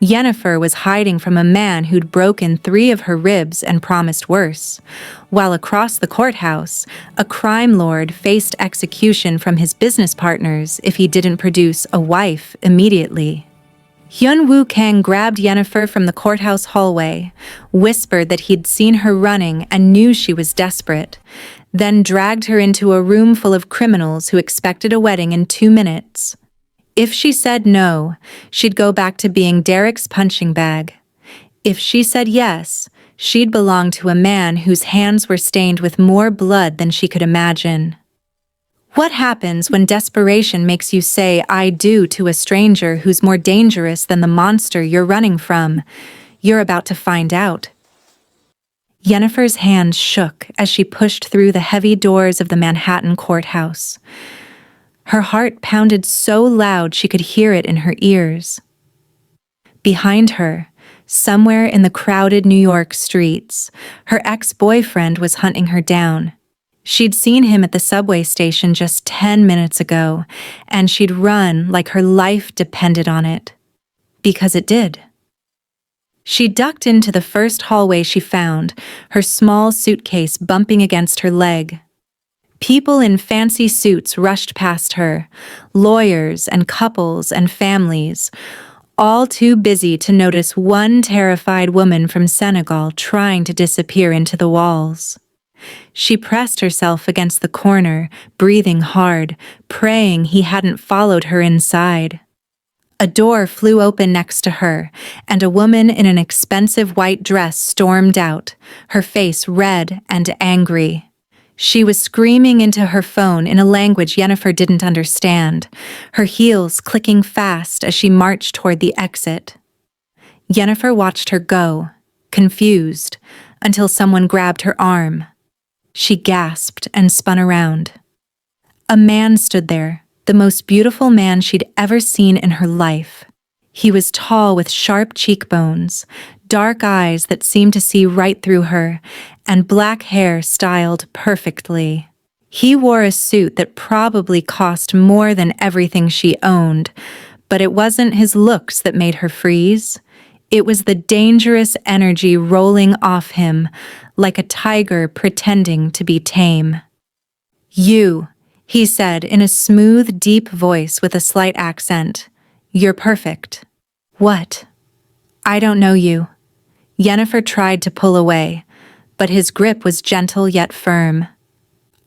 Yennefer was hiding from a man who'd broken 3 of her ribs and promised worse, while across the courthouse, a crime lord faced execution from his business partners if he didn't produce a wife immediately. Hyun Woo Kang grabbed Yennefer from the courthouse hallway, whispered that he'd seen her running and knew she was desperate, then dragged her into a room full of criminals who expected a wedding in 2 minutes. If she said no, she'd go back to being Derek's punching bag. If she said yes, she'd belong to a man whose hands were stained with more blood than she could imagine. What happens when desperation makes you say "I do" to a stranger who's more dangerous than the monster you're running from? You're about to find out. Yennefer's hands shook as she pushed through the heavy doors of the Manhattan courthouse. Her heart pounded so loud she could hear it in her ears. Behind her, somewhere in the crowded New York streets, her ex-boyfriend was hunting her down. She'd seen him at the subway station just 10 minutes ago, and she'd run like her life depended on it. Because it did. She ducked into the first hallway she found, her small suitcase bumping against her leg. People in fancy suits rushed past her, lawyers and couples and families, all too busy to notice one terrified woman from Senegal trying to disappear into the walls. She pressed herself against the corner, breathing hard, praying he hadn't followed her inside. A door flew open next to her, and a woman in an expensive white dress stormed out, her face red and angry. She was screaming into her phone in a language Yennefer didn't understand, her heels clicking fast as she marched toward the exit. Yennefer watched her go, confused, until someone grabbed her arm. She gasped and spun around. A man stood there, the most beautiful man she'd ever seen in her life. He was tall with sharp cheekbones, dark eyes that seemed to see right through her, and black hair styled perfectly. He wore a suit that probably cost more than everything she owned, but it wasn't his looks that made her freeze. It was the dangerous energy rolling off him, like a tiger pretending to be tame. "You," he said in a smooth, deep voice with a slight accent. "You're perfect." "What?" "I don't know you." Yennefer tried to pull away, but his grip was gentle yet firm.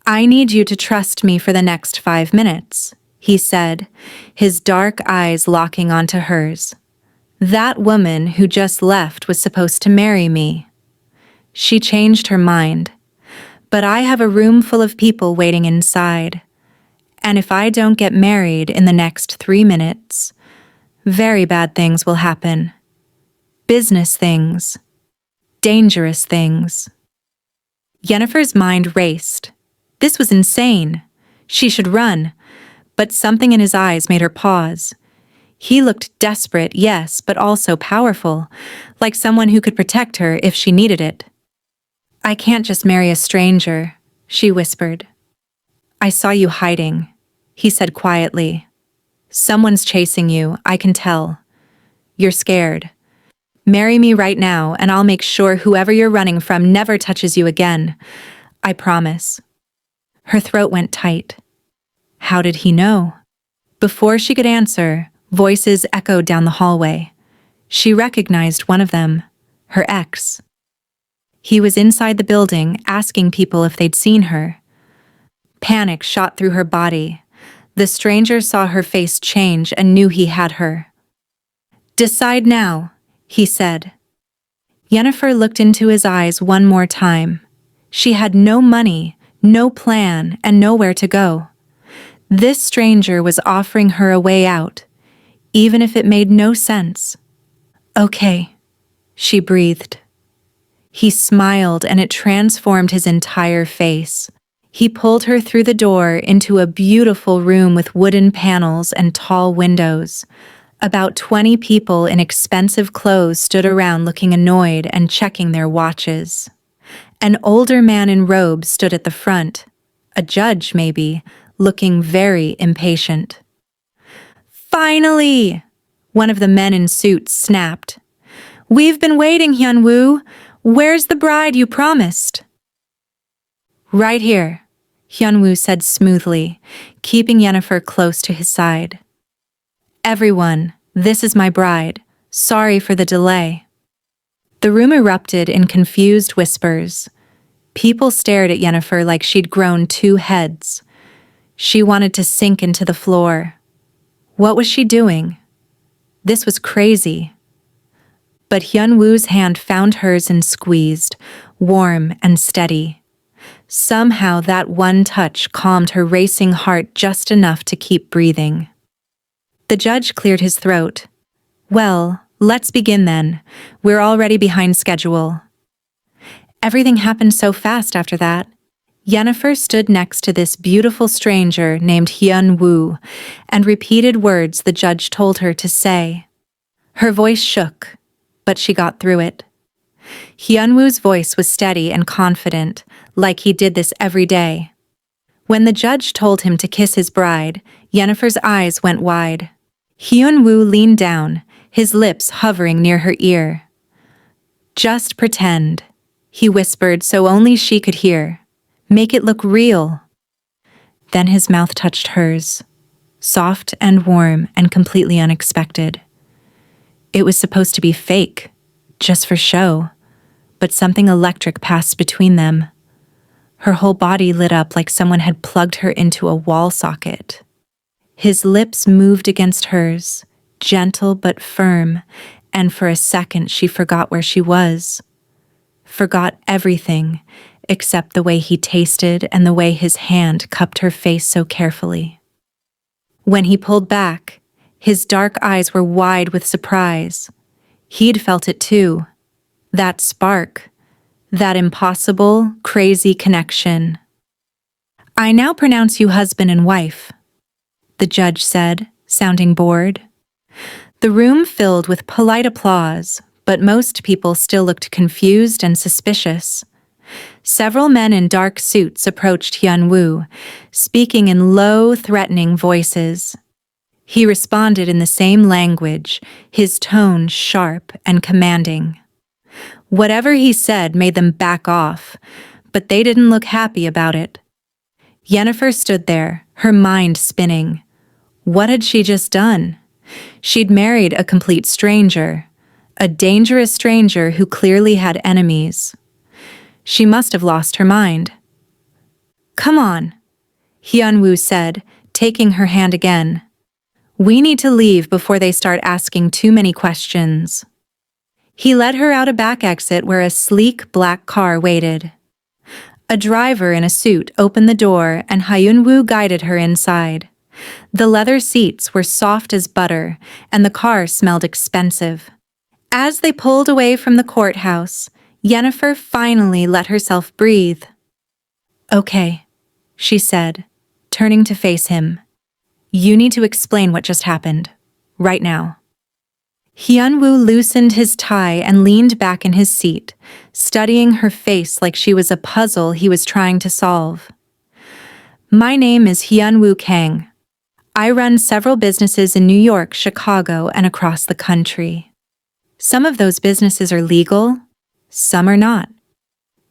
"I need you to trust me for the next 5 minutes," he said, his dark eyes locking onto hers. "That woman who just left was supposed to marry me." She changed her mind. "But I have a room full of people waiting inside. And if I don't get married in the next 3 minutes, very bad things will happen. Business things. Dangerous things." Yennefer's mind raced. This was insane. She should run, but something in his eyes made her pause. He looked desperate, yes, but also powerful, like someone who could protect her if she needed it. "I can't just marry a stranger," she whispered. "I saw you hiding," he said quietly. "Someone's chasing you, I can tell. You're scared. Marry me right now, and I'll make sure whoever you're running from never touches you again. I promise." Her throat went tight. How did he know? Before she could answer, voices echoed down the hallway. She recognized one of them, her ex. He was inside the building, asking people if they'd seen her. Panic shot through her body. The stranger saw her face change and knew he had her. "Decide now," he said. Yennefer looked into his eyes one more time. She had no money, no plan, and nowhere to go. This stranger was offering her a way out, even if it made no sense. "Okay," she breathed. He smiled, and it transformed his entire face. He pulled her through the door into a beautiful room with wooden panels and tall windows. About 20 people in expensive clothes stood around looking annoyed and checking their watches. An older man in robes stood at the front, a judge maybe, looking very impatient. "Finally!" One of the men in suits snapped. "We've been waiting, Hyun-woo. Where's the bride you promised?" "Right here," Hyun-woo said smoothly, keeping Yennefer close to his side. "Everyone, this is my bride. Sorry for the delay." The room erupted in confused whispers. People stared at Yennefer like she'd grown 2 heads. She wanted to sink into the floor. What was she doing? This was crazy. But Hyun-woo's hand found hers and squeezed, warm and steady. Somehow that one touch calmed her racing heart just enough to keep breathing. The judge cleared his throat. "Well, let's begin then. We're already behind schedule." Everything happened so fast after that. Yennefer stood next to this beautiful stranger named Hyun-woo and repeated words the judge told her to say. Her voice shook, but she got through it. Hyun-woo's voice was steady and confident, like he did this every day. When the judge told him to kiss his bride, Yennefer's eyes went wide. Hyun-woo leaned down, his lips hovering near her ear. "Just pretend," he whispered so only she could hear. "Make it look real." Then his mouth touched hers, soft and warm and completely unexpected. It was supposed to be fake, just for show, but something electric passed between them. Her whole body lit up like someone had plugged her into a wall socket. His lips moved against hers, gentle but firm, and for a second she forgot where she was. Forgot everything, except the way he tasted and the way his hand cupped her face so carefully. When he pulled back, his dark eyes were wide with surprise. He'd felt it too. That spark. That impossible, crazy connection. "I now pronounce you husband and wife," the judge said, sounding bored. The room filled with polite applause, but most people still looked confused and suspicious. Several men in dark suits approached Hyun-woo, speaking in low, threatening voices. He responded in the same language, his tone sharp and commanding. Whatever he said made them back off, but they didn't look happy about it. Yennefer stood there, her mind spinning. What had she just done? She'd married a complete stranger, a dangerous stranger who clearly had enemies. She must have lost her mind. "Come on," Hyun-woo said, taking her hand again. "We need to leave before they start asking too many questions." He led her out a back exit where a sleek black car waited. A driver in a suit opened the door and Hyun-woo guided her inside. The leather seats were soft as butter and the car smelled expensive. As they pulled away from the courthouse, Yennefer finally let herself breathe. "Okay," she said, turning to face him. "You need to explain what just happened, right now." Hyun-woo loosened his tie and leaned back in his seat, studying her face like she was a puzzle he was trying to solve. "My name is Hyun-woo Kang. I run several businesses in New York, Chicago, and across the country. Some of those businesses are legal, some are not.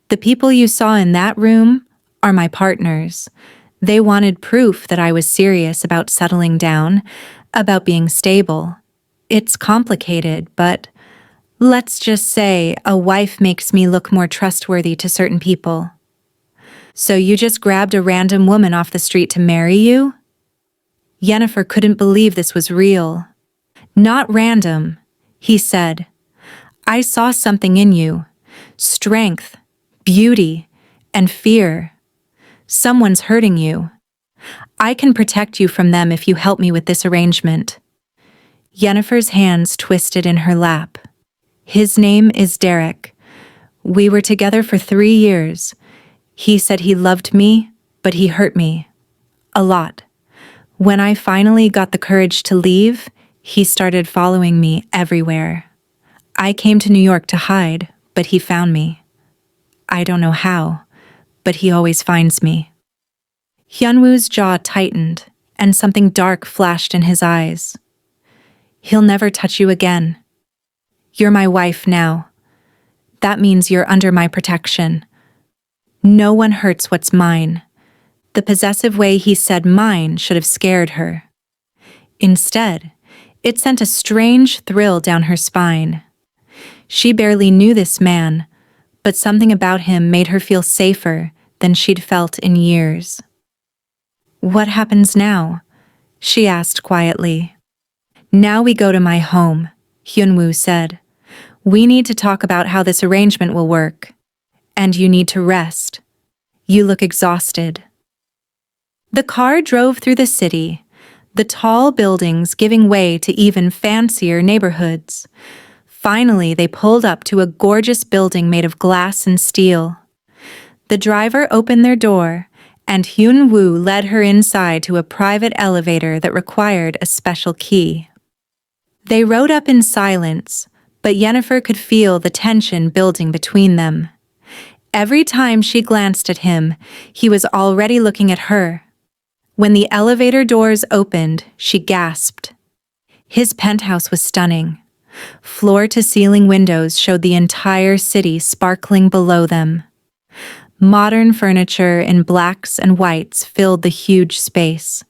The people you saw in that room are my partners. They wanted proof that I was serious about settling down, about being stable. It's complicated, but let's just say a wife makes me look more trustworthy to certain people." "So you just grabbed a random woman off the street to marry you?" Yennefer couldn't believe this was real. "Not random," he said. "I saw something in you. Strength, beauty, and fear. Someone's hurting you. I can protect you from them if you help me with this arrangement." Yennefer's hands twisted in her lap. "His name is Derek. We were together for 3 years. He said he loved me, but he hurt me. A lot. When I finally got the courage to leave, he started following me everywhere. I came to New York to hide, but he found me. I don't know how, but he always finds me." Hyun-woo's jaw tightened, and something dark flashed in his eyes. He'll never touch you again. You're my wife now. That means you're under my protection. No one hurts what's mine. The possessive way he said mine should have scared her. Instead, it sent a strange thrill down her spine. She barely knew this man, but something about him made her feel safer than she'd felt in years. "What happens now?" she asked quietly. "Now we go to my home," Hyunwoo said. "We need to talk about how this arrangement will work. And you need to rest. You look exhausted." The car drove through the city, the tall buildings giving way to even fancier neighborhoods. Finally, they pulled up to a gorgeous building made of glass and steel. The driver opened their door, and Hyunwoo led her inside to a private elevator that required a special key. They rode up in silence, but Yennefer could feel the tension building between them. Every time she glanced at him, he was already looking at her. When the elevator doors opened, she gasped. His penthouse was stunning. Floor-to-ceiling windows showed the entire city sparkling below them. Modern furniture in blacks and whites filled the huge space.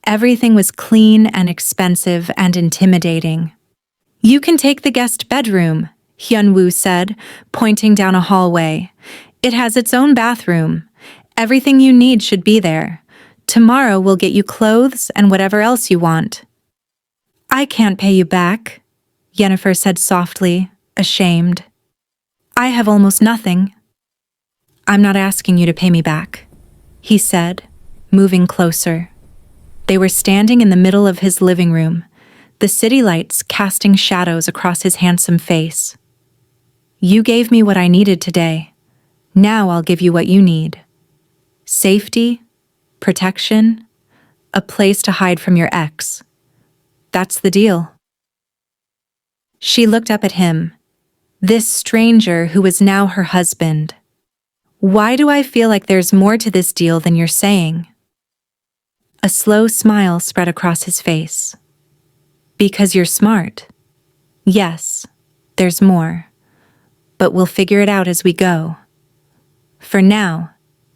Everything was clean and expensive and intimidating. "You can take the guest bedroom," Hyunwoo said, pointing down a hallway. "It has its own bathroom. Everything you need should be there. Tomorrow we'll get you clothes and whatever else you want." "I can't pay you back," Yennefer said softly, ashamed. "I have almost nothing." "I'm not asking you to pay me back," he said, moving closer. They were standing in the middle of his living room, the city lights casting shadows across his handsome face. "You gave me what I needed today. Now I'll give you what you need. Safety, protection, a place to hide from your ex. That's the deal." She looked up at him, this stranger who was now her husband. "Why do I feel like there's more to this deal than you're saying?" A slow smile spread across his face. "Because you're smart. Yes, there's more. But we'll figure it out as we go. For now,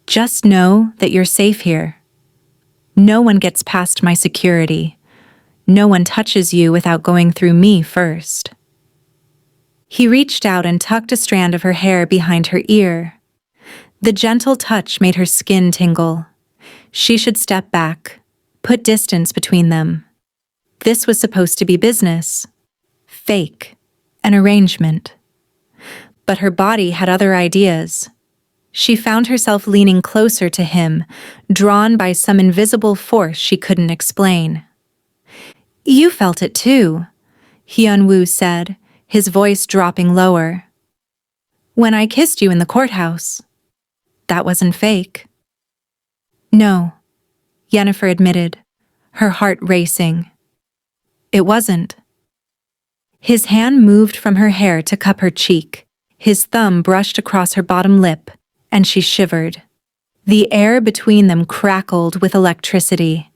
just know that you're safe here. No one gets past my security. No one touches you without going through me first." He reached out and tucked a strand of her hair behind her ear. The gentle touch made her skin tingle. She should step back, put distance between them. This was supposed to be business. Fake. An arrangement. But her body had other ideas. She found herself leaning closer to him, drawn by some invisible force she couldn't explain. "You felt it too," Hyunwoo said, his voice dropping lower. "When I kissed you in the courthouse. That wasn't fake." "No," Yennefer admitted, her heart racing. "It wasn't." His hand moved from her hair to cup her cheek. His thumb brushed across her bottom lip, and she shivered. The air between them crackled with electricity.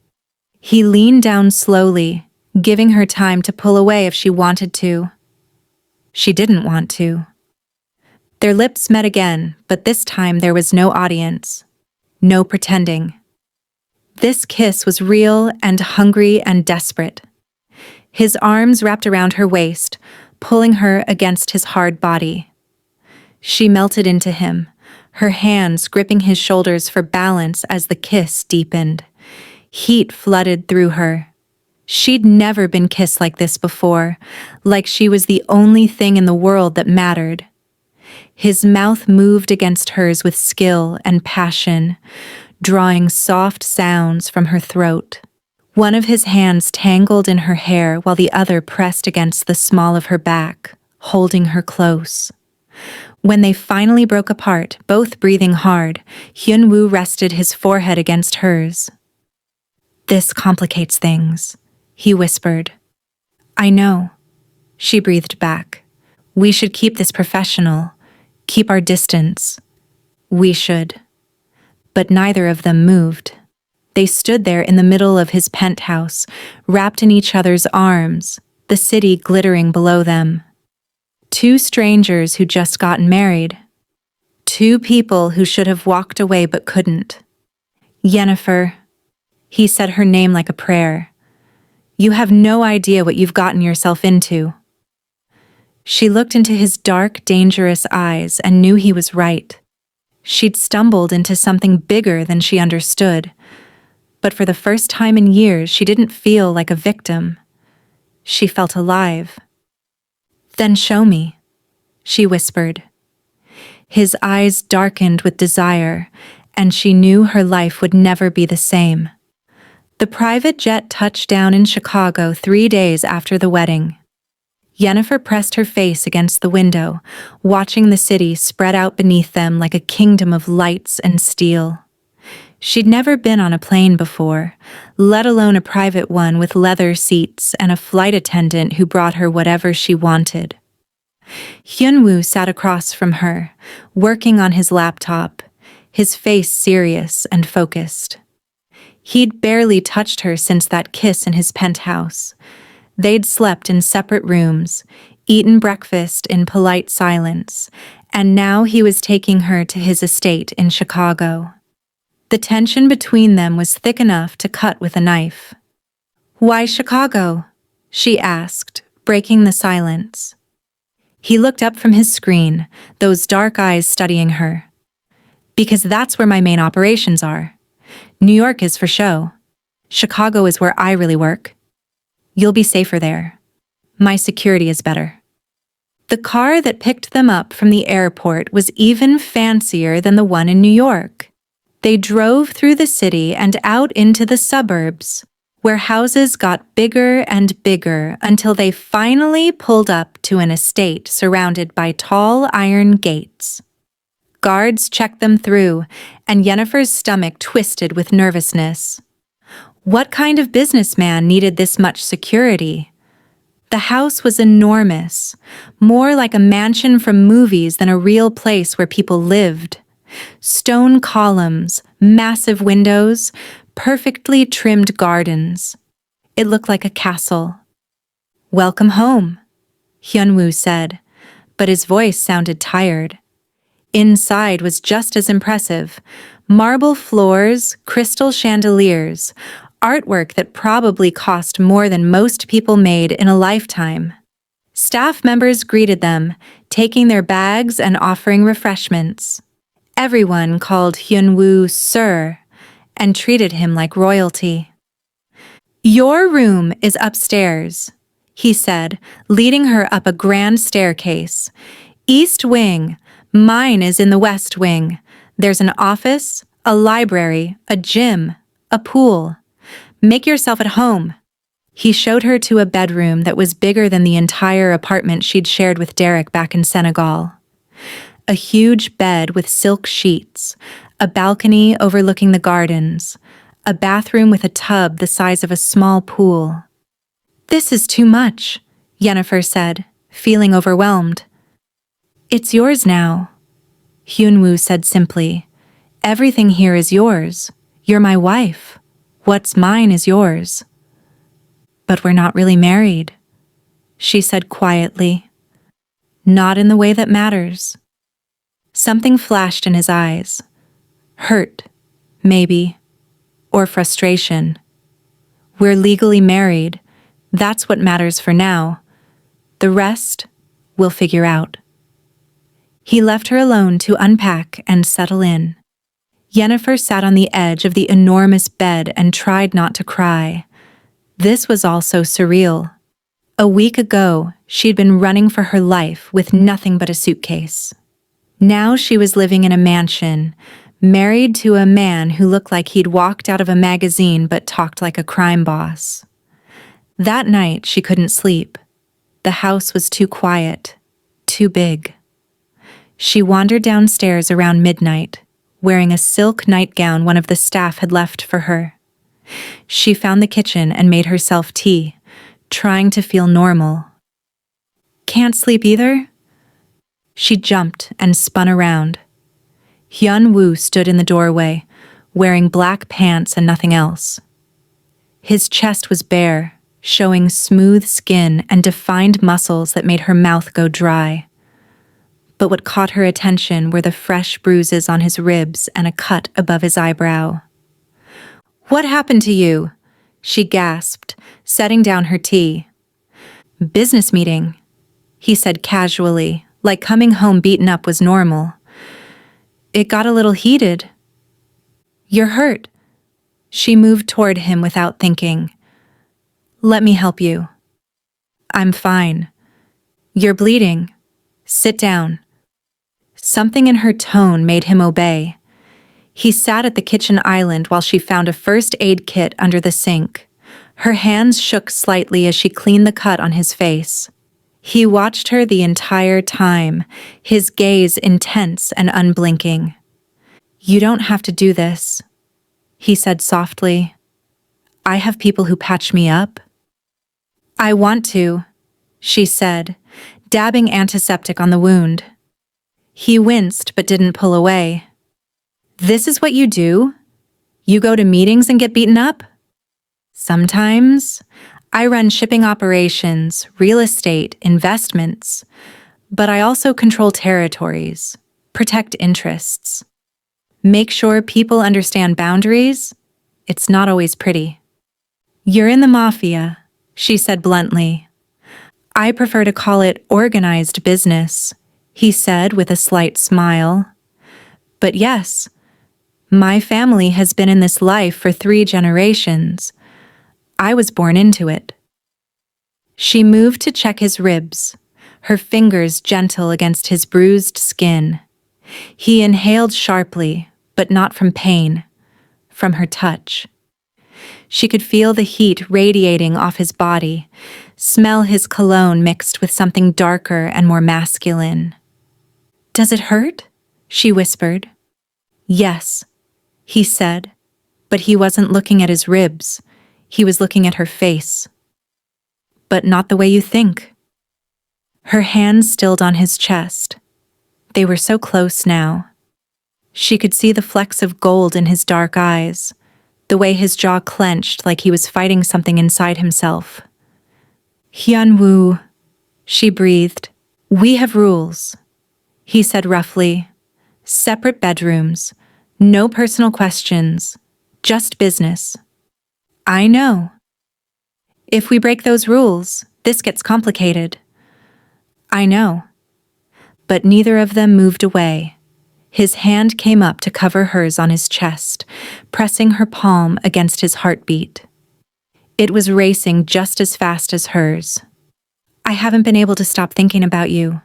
He leaned down slowly, giving her time to pull away if she wanted to. She didn't want to. Their lips met again, but this time there was no audience. No pretending. This kiss was real and hungry and desperate. His arms wrapped around her waist, pulling her against his hard body. She melted into him, her hands gripping his shoulders for balance as the kiss deepened. Heat flooded through her. She'd never been kissed like this before, like she was the only thing in the world that mattered. His mouth moved against hers with skill and passion, drawing soft sounds from her throat. One of his hands tangled in her hair while the other pressed against the small of her back, holding her close. When they finally broke apart, both breathing hard, Hyunwoo rested his forehead against hers. "This complicates things," he whispered. "I know," she breathed back. "We should keep this professional, keep our distance. We should." But neither of them moved. They stood there in the middle of his penthouse, wrapped in each other's arms, the city glittering below them. Two strangers who just gotten married. Two people who should have walked away but couldn't. Yennefer. He said her name like a prayer. You have no idea what you've gotten yourself into. She looked into his dark, dangerous eyes and knew he was right. She'd stumbled into something bigger than she understood. But for the first time in years, she didn't feel like a victim. She felt alive. Then show me, she whispered. His eyes darkened with desire, and she knew her life would never be the same. The private jet touched down in Chicago 3 days after the wedding. Yennefer pressed her face against the window, watching the city spread out beneath them like a kingdom of lights and steel. She'd never been on a plane before, let alone a private one with leather seats and a flight attendant who brought her whatever she wanted. Hyunwoo sat across from her, working on his laptop, his face serious and focused. He'd barely touched her since that kiss in his penthouse. They'd slept in separate rooms, eaten breakfast in polite silence, and now he was taking her to his estate in Chicago. The tension between them was thick enough to cut with a knife. "Why Chicago?" she asked, breaking the silence. He looked up from his screen, those dark eyes studying her. "Because that's where my main operations are. New York is for show. Chicago is where I really work. You'll be safer there. My security is better." The car that picked them up from the airport was even fancier than the one in New York. They drove through the city and out into the suburbs, where houses got bigger and bigger until they finally pulled up to an estate surrounded by tall iron gates. Guards checked them through, and Yennefer's stomach twisted with nervousness. What kind of businessman needed this much security? The house was enormous, more like a mansion from movies than a real place where people lived. Stone columns, massive windows, perfectly trimmed gardens. It looked like a castle. "Welcome home," Hyunwoo said, but his voice sounded tired. Inside was just as impressive. Marble floors, crystal chandeliers, artwork that probably cost more than most people made in a lifetime. Staff members greeted them, taking their bags and offering refreshments. Everyone called Hyunwoo Sir and treated him like royalty. "Your room is upstairs," he said, leading her up a grand staircase. "East wing. Mine is in the west wing. There's an office, a library, a gym, a pool. Make yourself at home." He showed her to a bedroom that was bigger than the entire apartment she'd shared with Derek back in Senegal. A huge bed with silk sheets, a balcony overlooking the gardens, a bathroom with a tub the size of a small pool. "This is too much," Yennefer said, feeling overwhelmed. "It's yours now," Hyunwoo said simply. "Everything here is yours. You're my wife. What's mine is yours." "But we're not really married," she said quietly. "Not in the way that matters." Something flashed in his eyes. Hurt, maybe, or frustration. "We're legally married. That's what matters for now. The rest, we'll figure out." He left her alone to unpack and settle in. Yennefer sat on the edge of the enormous bed and tried not to cry. This was all so surreal. A week ago, she'd been running for her life with nothing but a suitcase. Now she was living in a mansion, married to a man who looked like he'd walked out of a magazine but talked like a crime boss. That night, she couldn't sleep. The house was too quiet, too big. She wandered downstairs around midnight, wearing a silk nightgown one of the staff had left for her. She found the kitchen and made herself tea, trying to feel normal. "Can't sleep either?" She jumped and spun around. Hyunwoo stood in the doorway, wearing black pants and nothing else. His chest was bare, showing smooth skin and defined muscles that made her mouth go dry. But what caught her attention were the fresh bruises on his ribs and a cut above his eyebrow. "What happened to you?" she gasped, setting down her tea. "Business meeting," he said casually, like coming home beaten up was normal. "It got a little heated." "You're hurt." She moved toward him without thinking. "Let me help you." "I'm fine." "You're bleeding. Sit down." Something in her tone made him obey. He sat at the kitchen island while she found a first aid kit under the sink. Her hands shook slightly as she cleaned the cut on his face. He watched her the entire time, his gaze intense and unblinking. "You don't have to do this," he said softly. "I have people who patch me up." "I want to," she said, dabbing antiseptic on the wound. He winced but didn't pull away. "This is what you do? You go to meetings and get beaten up?" "Sometimes. I run shipping operations, real estate, investments. But I also control territories, protect interests. Make sure people understand boundaries. It's not always pretty." "You're in the Mafia," she said bluntly. "I prefer to call it organized business," he said with a slight smile. "But yes, my family has been in this life for 3 generations. I was born into it." She moved to check his ribs, her fingers gentle against his bruised skin. He inhaled sharply, but not from pain, from her touch. She could feel the heat radiating off his body, smell his cologne mixed with something darker and more masculine. "Does it hurt?" she whispered. "Yes," he said, but he wasn't looking at his ribs. He was looking at her face. "But not the way you think." Her hands stilled on his chest. They were so close now. She could see the flecks of gold in his dark eyes, the way his jaw clenched like he was fighting something inside himself. "Hyunwoo," she breathed. "We have rules," he said roughly. "Separate bedrooms, no personal questions, just business." "I know." "If we break those rules, this gets complicated." "I know." But neither of them moved away. His hand came up to cover hers on his chest, pressing her palm against his heartbeat. It was racing just as fast as hers. "I haven't been able to stop thinking about you,"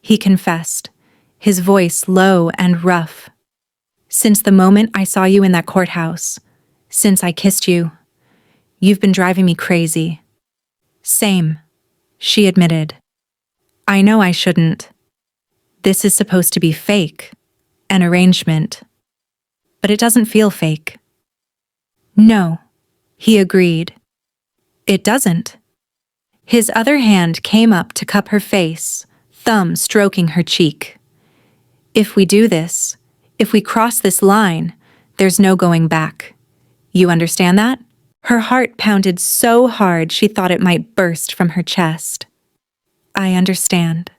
he confessed, his voice low and rough. "Since the moment I saw you in that courthouse, since I kissed you. You've been driving me crazy." "Same," she admitted. "I know I shouldn't. This is supposed to be fake, an arrangement. But it doesn't feel fake." "No," he agreed. "It doesn't." His other hand came up to cup her face, thumb stroking her cheek. "If we do this, if we cross this line, there's no going back. You understand that?" Her heart pounded so hard she thought it might burst from her chest. "I understand.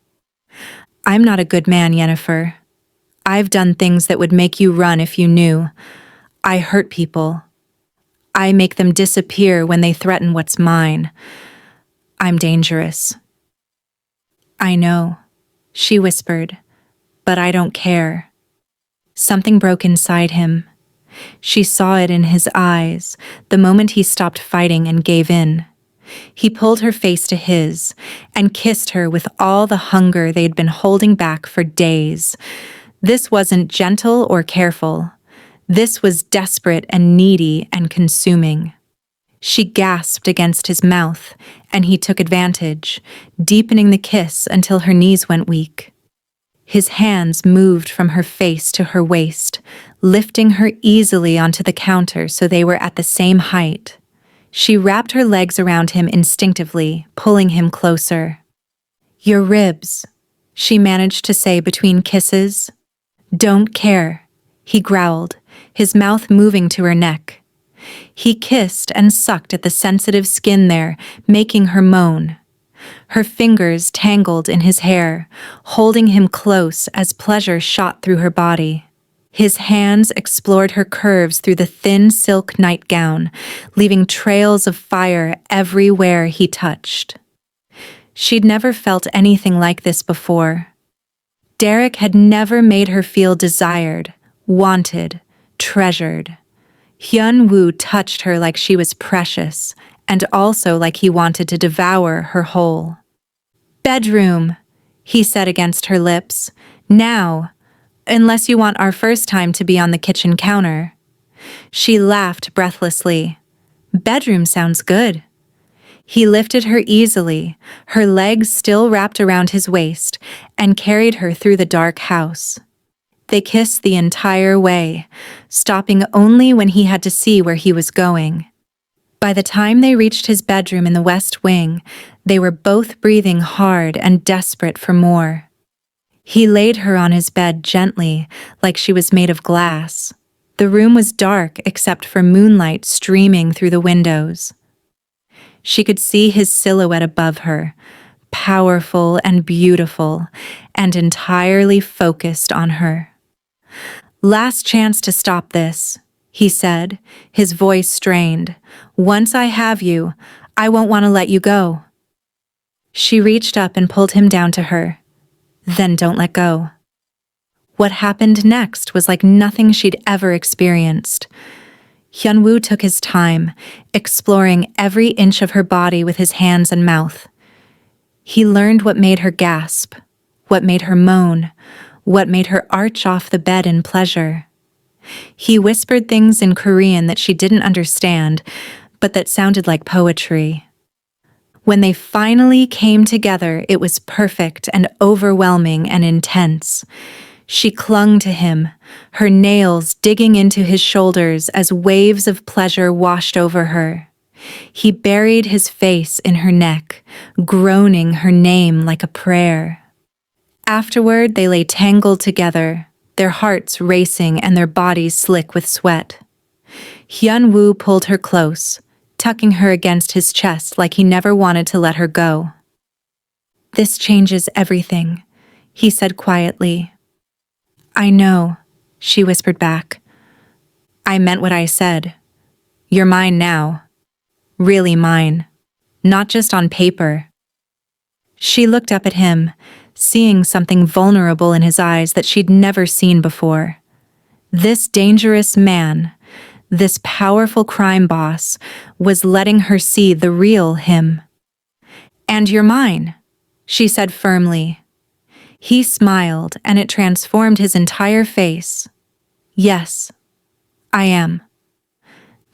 I'm not a good man, Yennefer. I've done things that would make you run if you knew. I hurt people. I make them disappear when they threaten what's mine. I'm dangerous." "I know," she whispered, "but I don't care." Something broke inside him. She saw it in his eyes the moment he stopped fighting and gave in. He pulled her face to his and kissed her with all the hunger they'd been holding back for days. This wasn't gentle or careful. This was desperate and needy and consuming. She gasped against his mouth, and he took advantage, deepening the kiss until her knees went weak. His hands moved from her face to her waist, lifting her easily onto the counter so they were at the same height. She wrapped her legs around him instinctively, pulling him closer. "Your ribs," she managed to say between kisses. "Don't care," he growled, his mouth moving to her neck. He kissed and sucked at the sensitive skin there, making her moan. Her fingers tangled in his hair, holding him close as pleasure shot through her body. His hands explored her curves through the thin silk nightgown, leaving trails of fire everywhere he touched. She'd never felt anything like this before. Derek had never made her feel desired, wanted, treasured. Hyun-woo touched her like she was precious, and also like he wanted to devour her whole. "Bedroom," he said against her lips. "Now, unless you want our first time to be on the kitchen counter." She laughed breathlessly. "Bedroom sounds good." He lifted her easily, her legs still wrapped around his waist, and carried her through the dark house. They kissed the entire way, stopping only when he had to see where he was going. By the time they reached his bedroom in the West Wing, they were both breathing hard and desperate for more. He laid her on his bed gently, like she was made of glass. The room was dark except for moonlight streaming through the windows. She could see his silhouette above her, powerful and beautiful, and entirely focused on her. "Last chance to stop this," he said, his voice strained. "Once I have you, I won't want to let you go." She reached up and pulled him down to her. "Then don't let go." What happened next was like nothing she'd ever experienced. Hyun-woo took his time, exploring every inch of her body with his hands and mouth. He learned what made her gasp, what made her moan, what made her arch off the bed in pleasure. He whispered things in Korean that she didn't understand, but that sounded like poetry. When they finally came together, it was perfect and overwhelming and intense. She clung to him, her nails digging into his shoulders as waves of pleasure washed over her. He buried his face in her neck, groaning her name like a prayer. Afterward, they lay tangled together, their hearts racing and their bodies slick with sweat. Hyun-woo pulled her close, tucking her against his chest like he never wanted to let her go. "This changes everything," he said quietly. "I know," she whispered back. "I meant what I said. You're mine now. Really mine. Not just on paper." She looked up at him, seeing something vulnerable in his eyes that she'd never seen before. This dangerous man, this powerful crime boss, was letting her see the real him. "And you're mine," she said firmly. He smiled, and it transformed his entire face. "Yes, I am."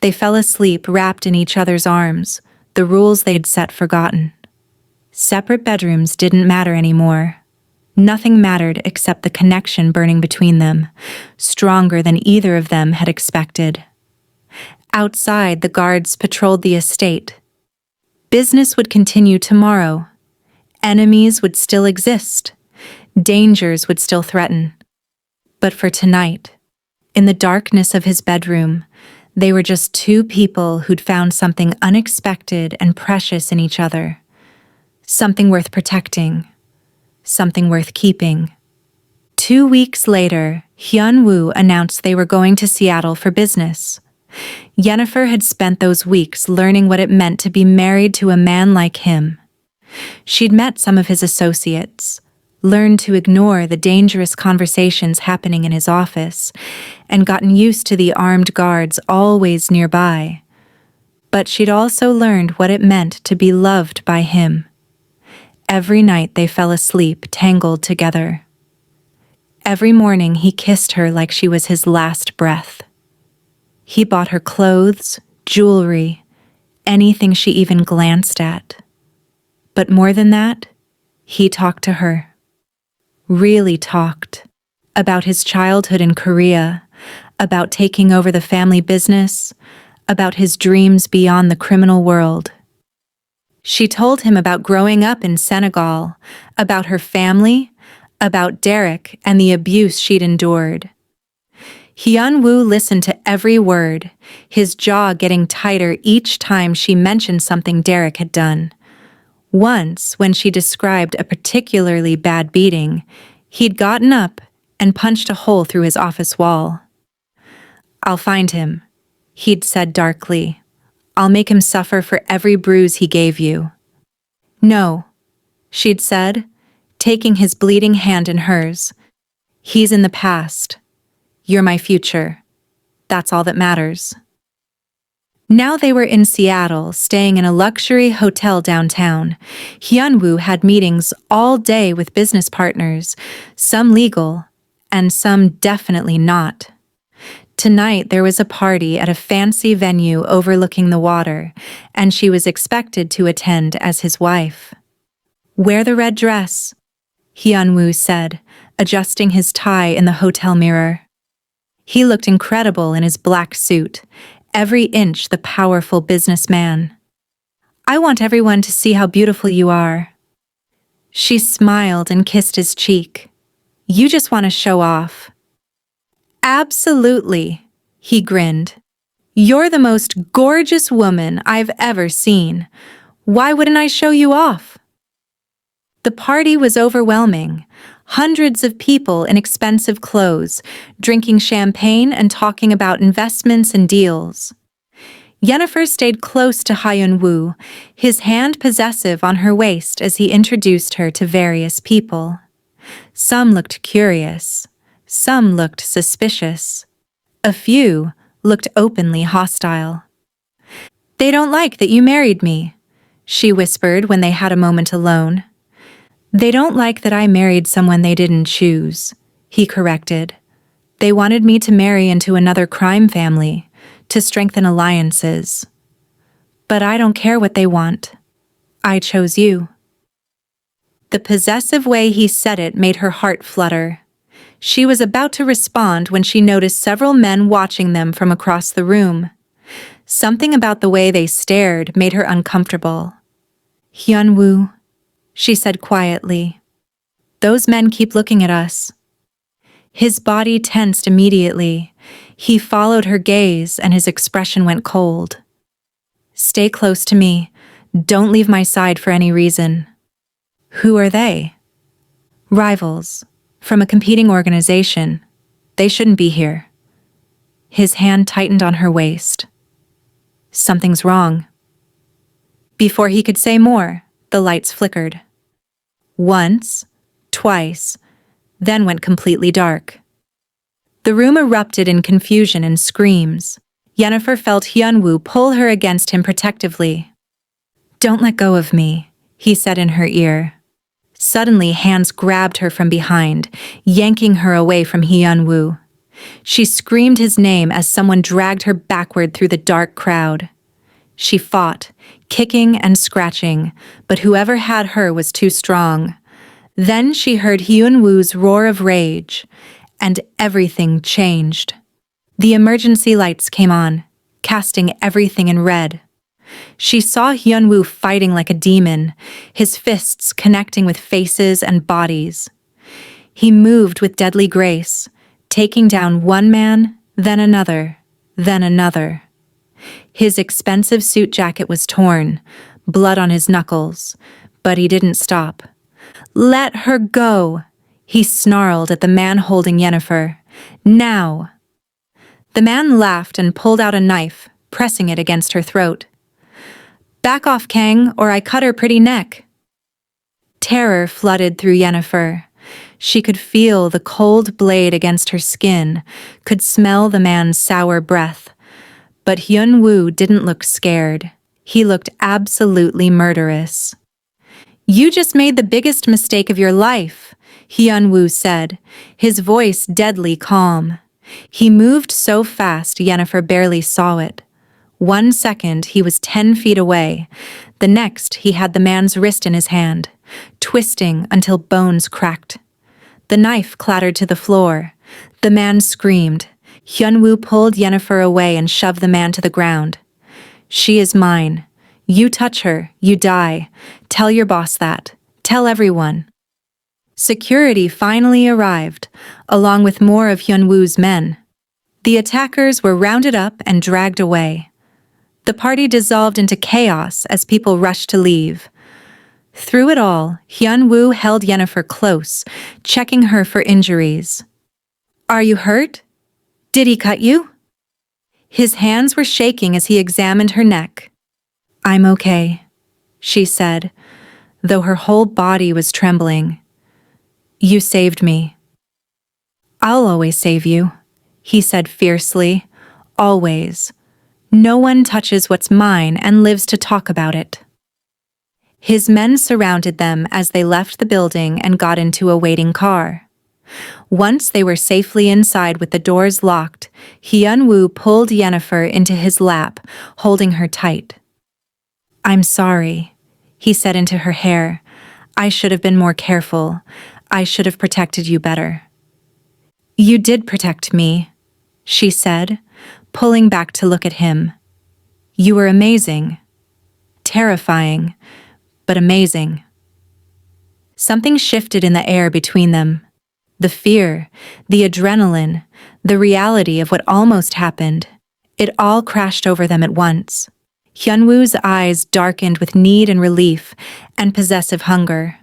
They fell asleep wrapped in each other's arms, the rules they'd set forgotten. Separate bedrooms didn't matter anymore. Nothing mattered except the connection burning between them, stronger than either of them had expected. Outside, the guards patrolled the estate. Business would continue tomorrow. Enemies would still exist. Dangers would still threaten. But for tonight, in the darkness of his bedroom, they were just two people who'd found something unexpected and precious in each other. Something worth protecting. Something worth keeping. 2 weeks later, Hyun-woo announced they were going to Seattle for business. Yennefer had spent those weeks learning what it meant to be married to a man like him. She'd met some of his associates, learned to ignore the dangerous conversations happening in his office, and gotten used to the armed guards always nearby. But she'd also learned what it meant to be loved by him. Every night they fell asleep tangled together. Every morning he kissed her like she was his last breath. He bought her clothes, jewelry, anything she even glanced at. But more than that, he talked to her. Really talked. About his childhood in Korea, about taking over the family business, about his dreams beyond the criminal world. She told him about growing up in Senegal, about her family, about Derek and the abuse she'd endured. Hyun-woo listened to every word, his jaw getting tighter each time she mentioned something Derek had done. Once, when she described a particularly bad beating, he'd gotten up and punched a hole through his office wall. "I'll find him," he'd said darkly. "I'll make him suffer for every bruise he gave you." "No," she'd said, taking his bleeding hand in hers. "He's in the past. You're my future. That's all that matters." Now they were in Seattle, staying in a luxury hotel downtown. Hyunwoo had meetings all day with business partners, some legal, and some definitely not. Tonight there was a party at a fancy venue overlooking the water, and she was expected to attend as his wife. "Wear the red dress," Hyunwoo said, adjusting his tie in the hotel mirror. He looked incredible in his black suit, every inch the powerful businessman. "I want everyone to see how beautiful you are." She smiled and kissed his cheek. "You just want to show off." "Absolutely," he grinned. "You're the most gorgeous woman I've ever seen. Why wouldn't I show you off?" The party was overwhelming. Hundreds of people in expensive clothes, drinking champagne and talking about investments and deals. Yennefer stayed close to Hyunwoo, his hand possessive on her waist as he introduced her to various people. Some looked curious. Some looked suspicious. A few looked openly hostile. "They don't like that you married me," she whispered when they had a moment alone. "They don't like that I married someone they didn't choose," he corrected. "They wanted me to marry into another crime family, to strengthen alliances. But I don't care what they want. I chose you." The possessive way he said it made her heart flutter. She was about to respond when she noticed several men watching them from across the room. Something about the way they stared made her uncomfortable. "Hyunwoo," she said quietly. "Those men keep looking at us." His body tensed immediately. He followed her gaze and his expression went cold. "Stay close to me. Don't leave my side for any reason." "Who are they?" "Rivals. From a competing organization. They shouldn't be here." His hand tightened on her waist. "Something's wrong." Before he could say more, the lights flickered. Once, twice, then went completely dark. The room erupted in confusion and screams. Yennefer felt Hyunwoo pull her against him protectively. "Don't let go of me," he said in her ear. Suddenly, hands grabbed her from behind, yanking her away from Hyunwoo. She screamed his name as someone dragged her backward through the dark crowd. She fought, kicking and scratching, but whoever had her was too strong. Then she heard Hyunwoo's roar of rage, and everything changed. The emergency lights came on, casting everything in red. She saw Hyunwoo fighting like a demon, his fists connecting with faces and bodies. He moved with deadly grace, taking down one man, then another, then another. His expensive suit jacket was torn, blood on his knuckles, but he didn't stop. "Let her go," he snarled at the man holding Yennefer. "Now." The man laughed and pulled out a knife, pressing it against her throat. "Back off, Kang, or I cut her pretty neck." Terror flooded through Yennefer. She could feel the cold blade against her skin, could smell the man's sour breath. But Hyunwoo didn't look scared. He looked absolutely murderous. "You just made the biggest mistake of your life," Hyunwoo said, his voice deadly calm. He moved so fast Yennefer barely saw it. 1 second he was 10 feet away. The next he had the man's wrist in his hand, twisting until bones cracked. The knife clattered to the floor. The man screamed. Hyunwoo pulled Yennefer away and shoved the man to the ground. "She is mine. You touch her, you die. Tell your boss that. Tell everyone." Security finally arrived, along with more of Hyunwoo's men. The attackers were rounded up and dragged away. The party dissolved into chaos as people rushed to leave. Through it all, Hyun-woo held Yennefer close, checking her for injuries. "Are you hurt? Did he cut you?" His hands were shaking as he examined her neck. "I'm okay," she said, though her whole body was trembling. "You saved me." "I'll always save you," he said fiercely. "Always. No one touches what's mine and lives to talk about it." His men surrounded them as they left the building and got into a waiting car. Once they were safely inside with the doors locked, Hyun-woo pulled Yennefer into his lap, holding her tight. "I'm sorry," he said into her hair. "I should have been more careful. I should have protected you better." "You did protect me," she said, pulling back to look at him. "You were amazing. Terrifying, but amazing." Something shifted in the air between them. The fear, the adrenaline, the reality of what almost happened. It all crashed over them at once. Hyun-woo's eyes darkened with need and relief and possessive hunger.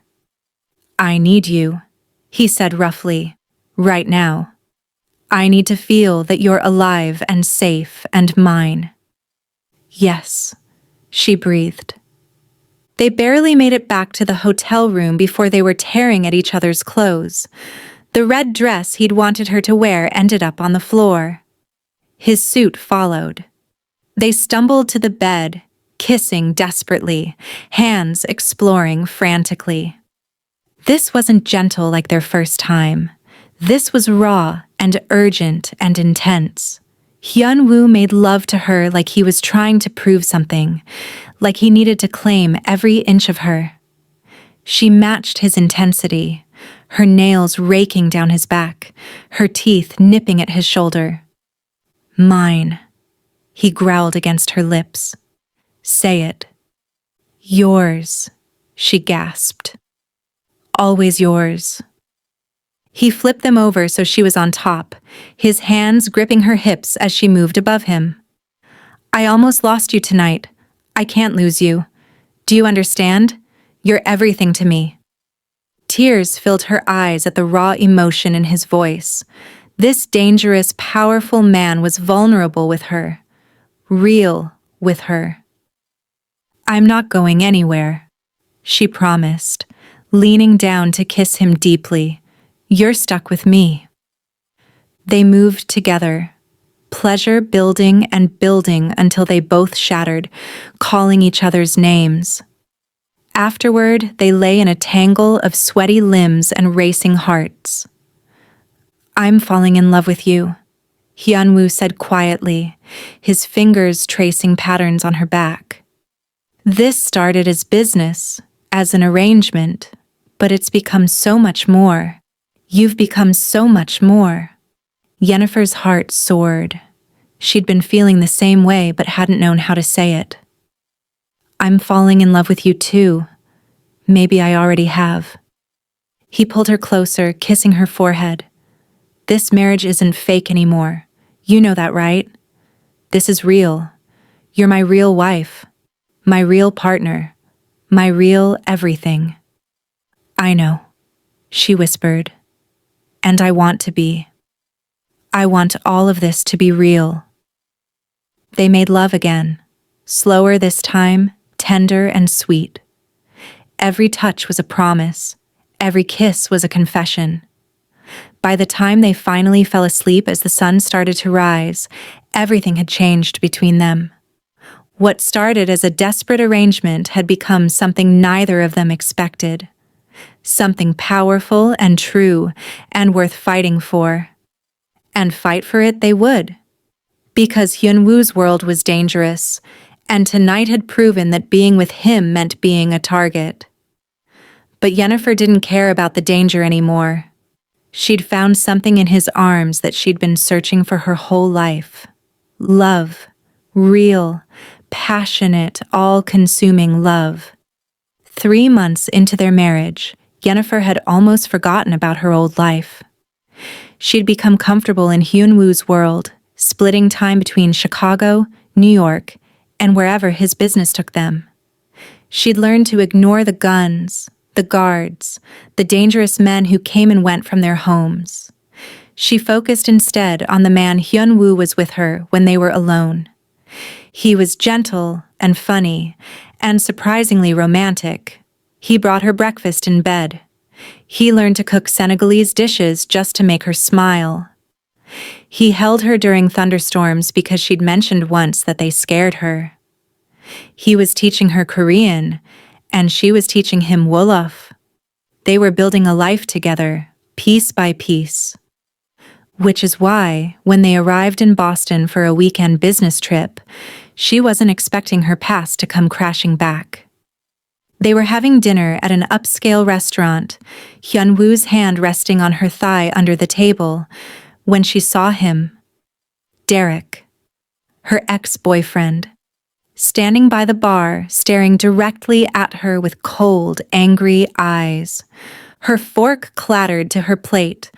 "I need you," he said roughly, "right now. I need to feel that you're alive and safe and mine." "Yes," she breathed. They barely made it back to the hotel room before they were tearing at each other's clothes. The red dress he'd wanted her to wear ended up on the floor. His suit followed. They stumbled to the bed, kissing desperately, hands exploring frantically. This wasn't gentle like their first time. This was raw and urgent and intense. Hyun-woo made love to her like he was trying to prove something, like he needed to claim every inch of her. She matched his intensity, her nails raking down his back, her teeth nipping at his shoulder. "Mine," he growled against her lips. "Say it." "Yours," she gasped. "Always yours." He flipped them over so she was on top, his hands gripping her hips as she moved above him. "I almost lost you tonight. I can't lose you. Do you understand? You're everything to me." Tears filled her eyes at the raw emotion in his voice. This dangerous, powerful man was vulnerable with her, real with her. "I'm not going anywhere," she promised, leaning down to kiss him deeply. "You're stuck with me." They moved together, pleasure building and building until they both shattered, calling each other's names. Afterward, they lay in a tangle of sweaty limbs and racing hearts. "I'm falling in love with you," Hyun-woo said quietly, his fingers tracing patterns on her back. "This started as business, as an arrangement, but it's become so much more. You've become so much more." Yennefer's heart soared. She'd been feeling the same way but hadn't known how to say it. "I'm falling in love with you too. Maybe I already have." He pulled her closer, kissing her forehead. "This marriage isn't fake anymore. You know that, right? This is real. You're my real wife, my real partner, my real everything." "I know," she whispered. "And I want to be. I want all of this to be real." They made love again, slower this time, tender and sweet. Every touch was a promise. Every kiss was a confession. By the time they finally fell asleep as the sun started to rise, everything had changed between them. What started as a desperate arrangement had become something neither of them expected. Something powerful and true and worth fighting for. And fight for it they would. Because Hyun-woo's world was dangerous, and tonight had proven that being with him meant being a target. But Yennefer didn't care about the danger anymore. She'd found something in his arms that she'd been searching for her whole life. Love. Real, passionate, all-consuming love. 3 months into their marriage, Yennefer had almost forgotten about her old life. She'd become comfortable in Hyun-woo's world, splitting time between Chicago, New York, and wherever his business took them. She'd learned to ignore the guns, the guards, the dangerous men who came and went from their homes. She focused instead on the man Hyun-woo was with her when they were alone. He was gentle and funny and surprisingly romantic. He brought her breakfast in bed. He learned to cook Senegalese dishes just to make her smile. He held her during thunderstorms because she'd mentioned once that they scared her. He was teaching her Korean, and she was teaching him Wolof. They were building a life together, piece by piece. Which is why, when they arrived in Boston for a weekend business trip, she wasn't expecting her past to come crashing back. They were having dinner at an upscale restaurant, Hyun-woo's hand resting on her thigh under the table, when she saw him. Derek, her ex-boyfriend, standing by the bar, staring directly at her with cold, angry eyes. Her fork clattered to her plate,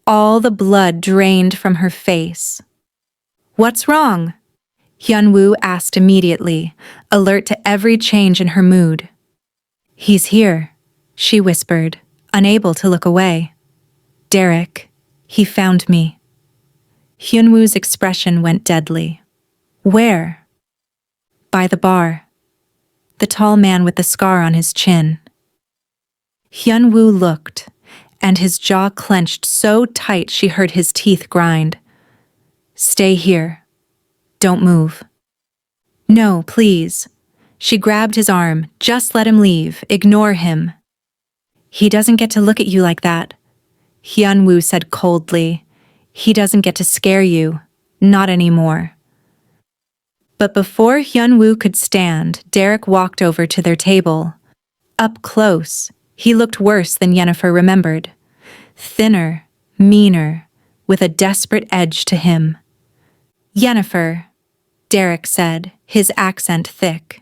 all the blood drained from her face. "What's wrong?" Hyun-woo asked immediately, alert to every change in her mood. "He's here," she whispered, unable to look away. "Derek, he found me." Hyun-woo's expression went deadly. "Where?" "By the bar." The tall man with the scar on his chin. Hyun-woo looked, and his jaw clenched so tight she heard his teeth grind. "Stay here. Don't move." "No, please." She grabbed his arm. "Just let him leave. Ignore him." "He doesn't get to look at you like that," Hyun-woo said coldly. "He doesn't get to scare you. Not anymore." But before Hyun-woo could stand, Derek walked over to their table. Up close, he looked worse than Yennefer remembered. Thinner, meaner, with a desperate edge to him. "Yennefer," Derek said, his accent thick.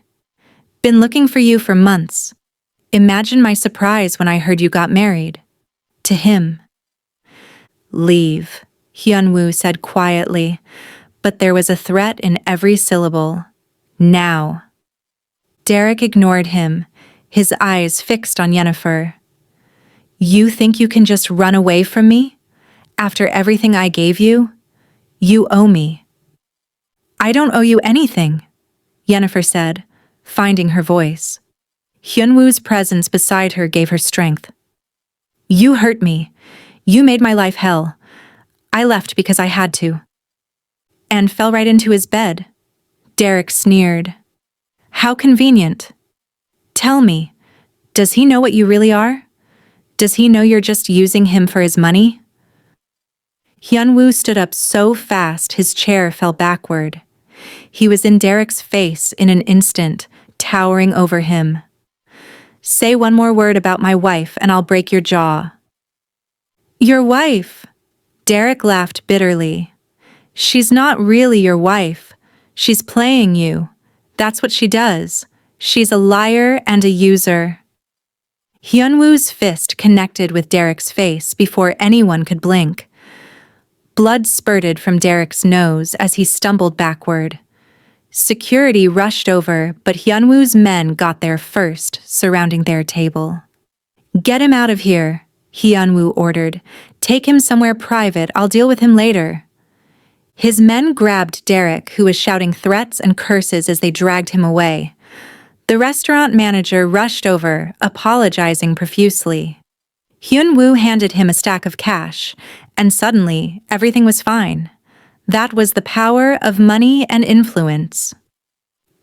"Been looking for you for months. Imagine my surprise when I heard you got married." To him. "Leave," Hyun-woo said quietly, but there was a threat in every syllable. "Now." Derek ignored him, his eyes fixed on Yennefer. "You think you can just run away from me? After everything I gave you? You owe me." "I don't owe you anything," Yennefer said, finding her voice. Hyun-woo's presence beside her gave her strength. "You hurt me. You made my life hell. I left because I had to." "And fell right into his bed," Derek sneered. "How convenient. Tell me, does he know what you really are? Does he know you're just using him for his money?" Hyun-woo stood up so fast his chair fell backward. He was in Derek's face in an instant, towering over him. "Say one more word about my wife and I'll break your jaw." "Your wife?" Derek laughed bitterly. "She's not really your wife. She's playing you. That's what she does. She's a liar and a user." Hyun-woo's fist connected with Derek's face before anyone could blink. Blood spurted from Derek's nose as he stumbled backward. Security rushed over, but Hyun-woo's men got there first, surrounding their table. "Get him out of here," Hyun-woo ordered. "Take him somewhere private. I'll deal with him later." His men grabbed Derek, who was shouting threats and curses as they dragged him away. The restaurant manager rushed over, apologizing profusely. Hyun-woo handed him a stack of cash, and suddenly, everything was fine. That was the power of money and influence.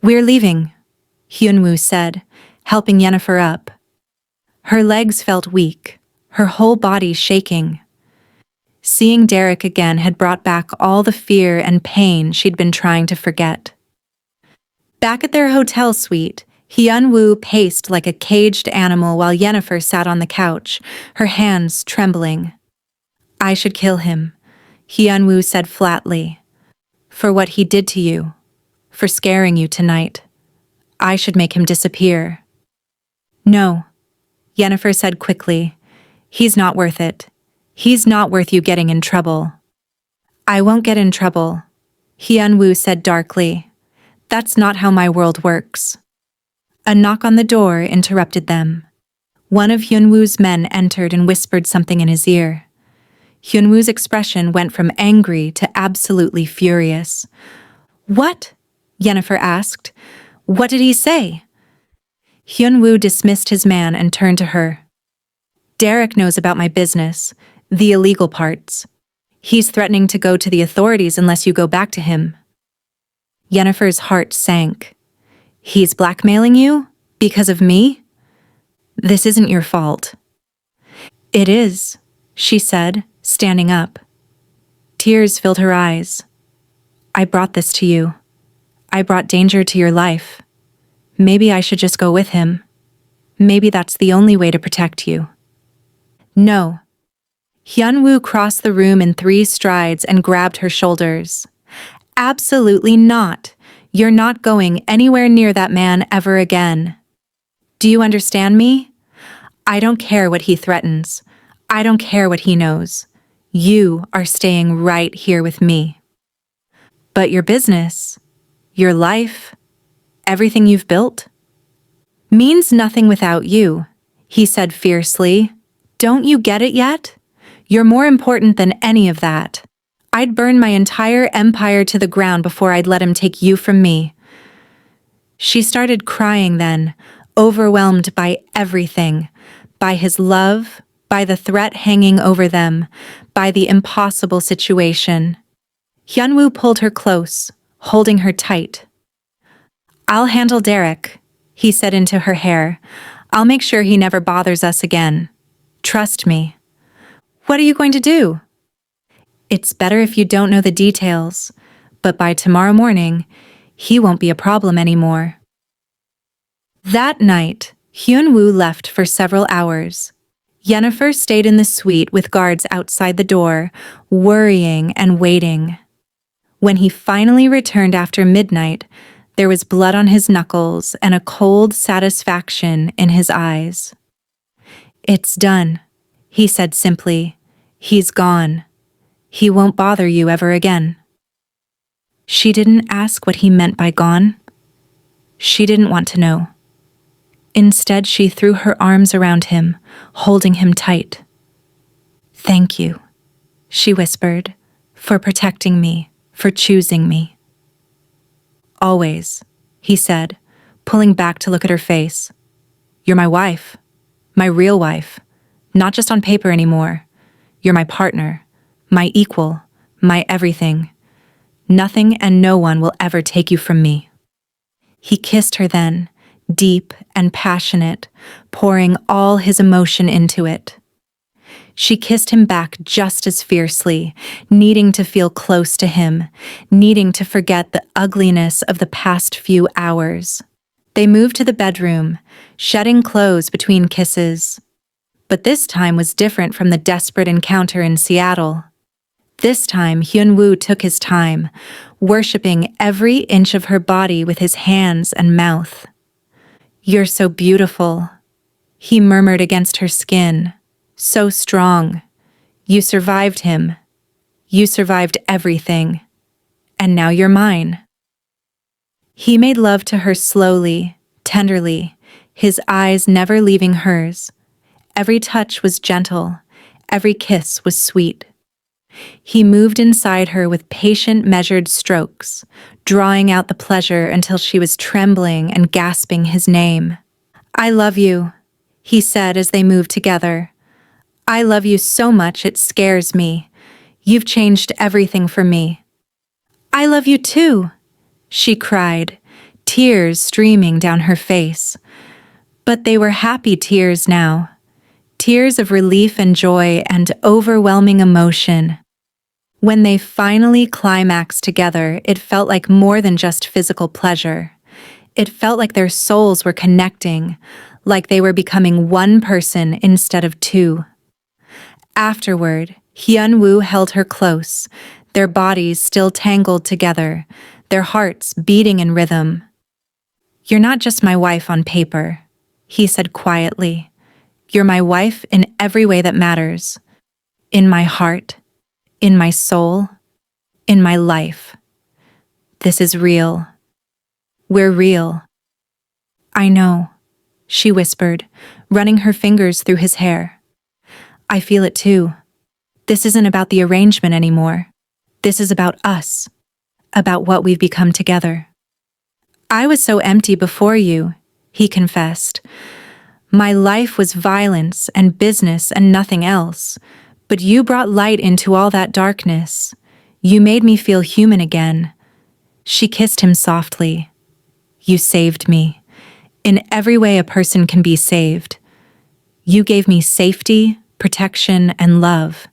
"We're leaving," Hyun-woo said, helping Yennefer up. Her legs felt weak, her whole body shaking. Seeing Derek again had brought back all the fear and pain she'd been trying to forget. Back at their hotel suite, Hyun-woo paced like a caged animal while Yennefer sat on the couch, her hands trembling. "I should kill him," Hyun-woo said flatly. "For what he did to you. For scaring you tonight. I should make him disappear." "No," Yennefer said quickly. "He's not worth it. He's not worth you getting in trouble." "I won't get in trouble," Hyun-woo said darkly. That's not how my world works. A knock on the door interrupted them. One of Hyun-woo's men entered and whispered something in his ear. Hyun-woo's expression went from angry to absolutely furious. What? Yennefer asked. What did he say? Hyun-woo dismissed his man and turned to her. Derek knows about my business, the illegal parts. He's threatening to go to the authorities unless you go back to him. Yennefer's heart sank. He's blackmailing you? Because of me? This isn't your fault. It is, she said, standing up. Tears filled her eyes. I brought this to you. I brought danger to your life. Maybe I should just go with him. Maybe that's the only way to protect you. No. Hyun-woo crossed the room in 3 strides and grabbed her shoulders. Absolutely not. You're not going anywhere near that man ever again. Do you understand me? I don't care what he threatens. I don't care what he knows. You are staying right here with me. But your business, your life, everything you've built, means nothing without you, he said fiercely. Don't you get it yet? You're more important than any of that. I'd burn my entire empire to the ground before I'd let him take you from me. She started crying then, overwhelmed by everything, by his love, by the threat hanging over them, by the impossible situation. Hyun-woo pulled her close, holding her tight. I'll handle Derek, he said into her hair. I'll make sure he never bothers us again. Trust me. What are you going to do? It's better if you don't know the details, but by tomorrow morning, he won't be a problem anymore. That night, Hyun-woo left for several hours. Yennefer stayed in the suite with guards outside the door, worrying and waiting. When he finally returned after midnight, there was blood on his knuckles and a cold satisfaction in his eyes. It's done, he said simply. He's gone. He won't bother you ever again. She didn't ask what he meant by gone. She didn't want to know. Instead, she threw her arms around him, holding him tight. Thank you, she whispered, for protecting me, for choosing me. Always, he said, pulling back to look at her face. You're my wife, my real wife, not just on paper anymore. You're my partner, my equal, my everything. Nothing and no one will ever take you from me. He kissed her then, deep and passionate, pouring all his emotion into it. She kissed him back just as fiercely, needing to feel close to him, needing to forget the ugliness of the past few hours. They moved to the bedroom, shedding clothes between kisses. But this time was different from the desperate encounter in Seattle. This time, Hyun-woo took his time, worshipping every inch of her body with his hands and mouth. You're so beautiful, he murmured against her skin. So strong. You survived him. You survived everything. And now you're mine. He made love to her slowly, tenderly, his eyes never leaving hers. Every touch was gentle. Every kiss was sweet. He moved inside her with patient, measured strokes, drawing out the pleasure until she was trembling and gasping his name. I love you, he said as they moved together. I love you so much it scares me. You've changed everything for me. I love you too, she cried, tears streaming down her face. But they were happy tears now. Tears of relief and joy and overwhelming emotion. When they finally climaxed together, it felt like more than just physical pleasure. It felt like their souls were connecting, like they were becoming one person instead of two. Afterward, Hyun-woo held her close, their bodies still tangled together, their hearts beating in rhythm. You're not just my wife on paper, he said quietly. You're my wife in every way that matters. In my heart, in my soul, in my life. This is real. We're real. I know, she whispered, running her fingers through his hair. I feel it too. This isn't about the arrangement anymore. This is about us. About what we've become together. I was so empty before you, he confessed. My life was violence and business and nothing else, but you brought light into all that darkness. You made me feel human again. She kissed him softly. You saved me. In every way a person can be saved. You gave me safety, protection, and love.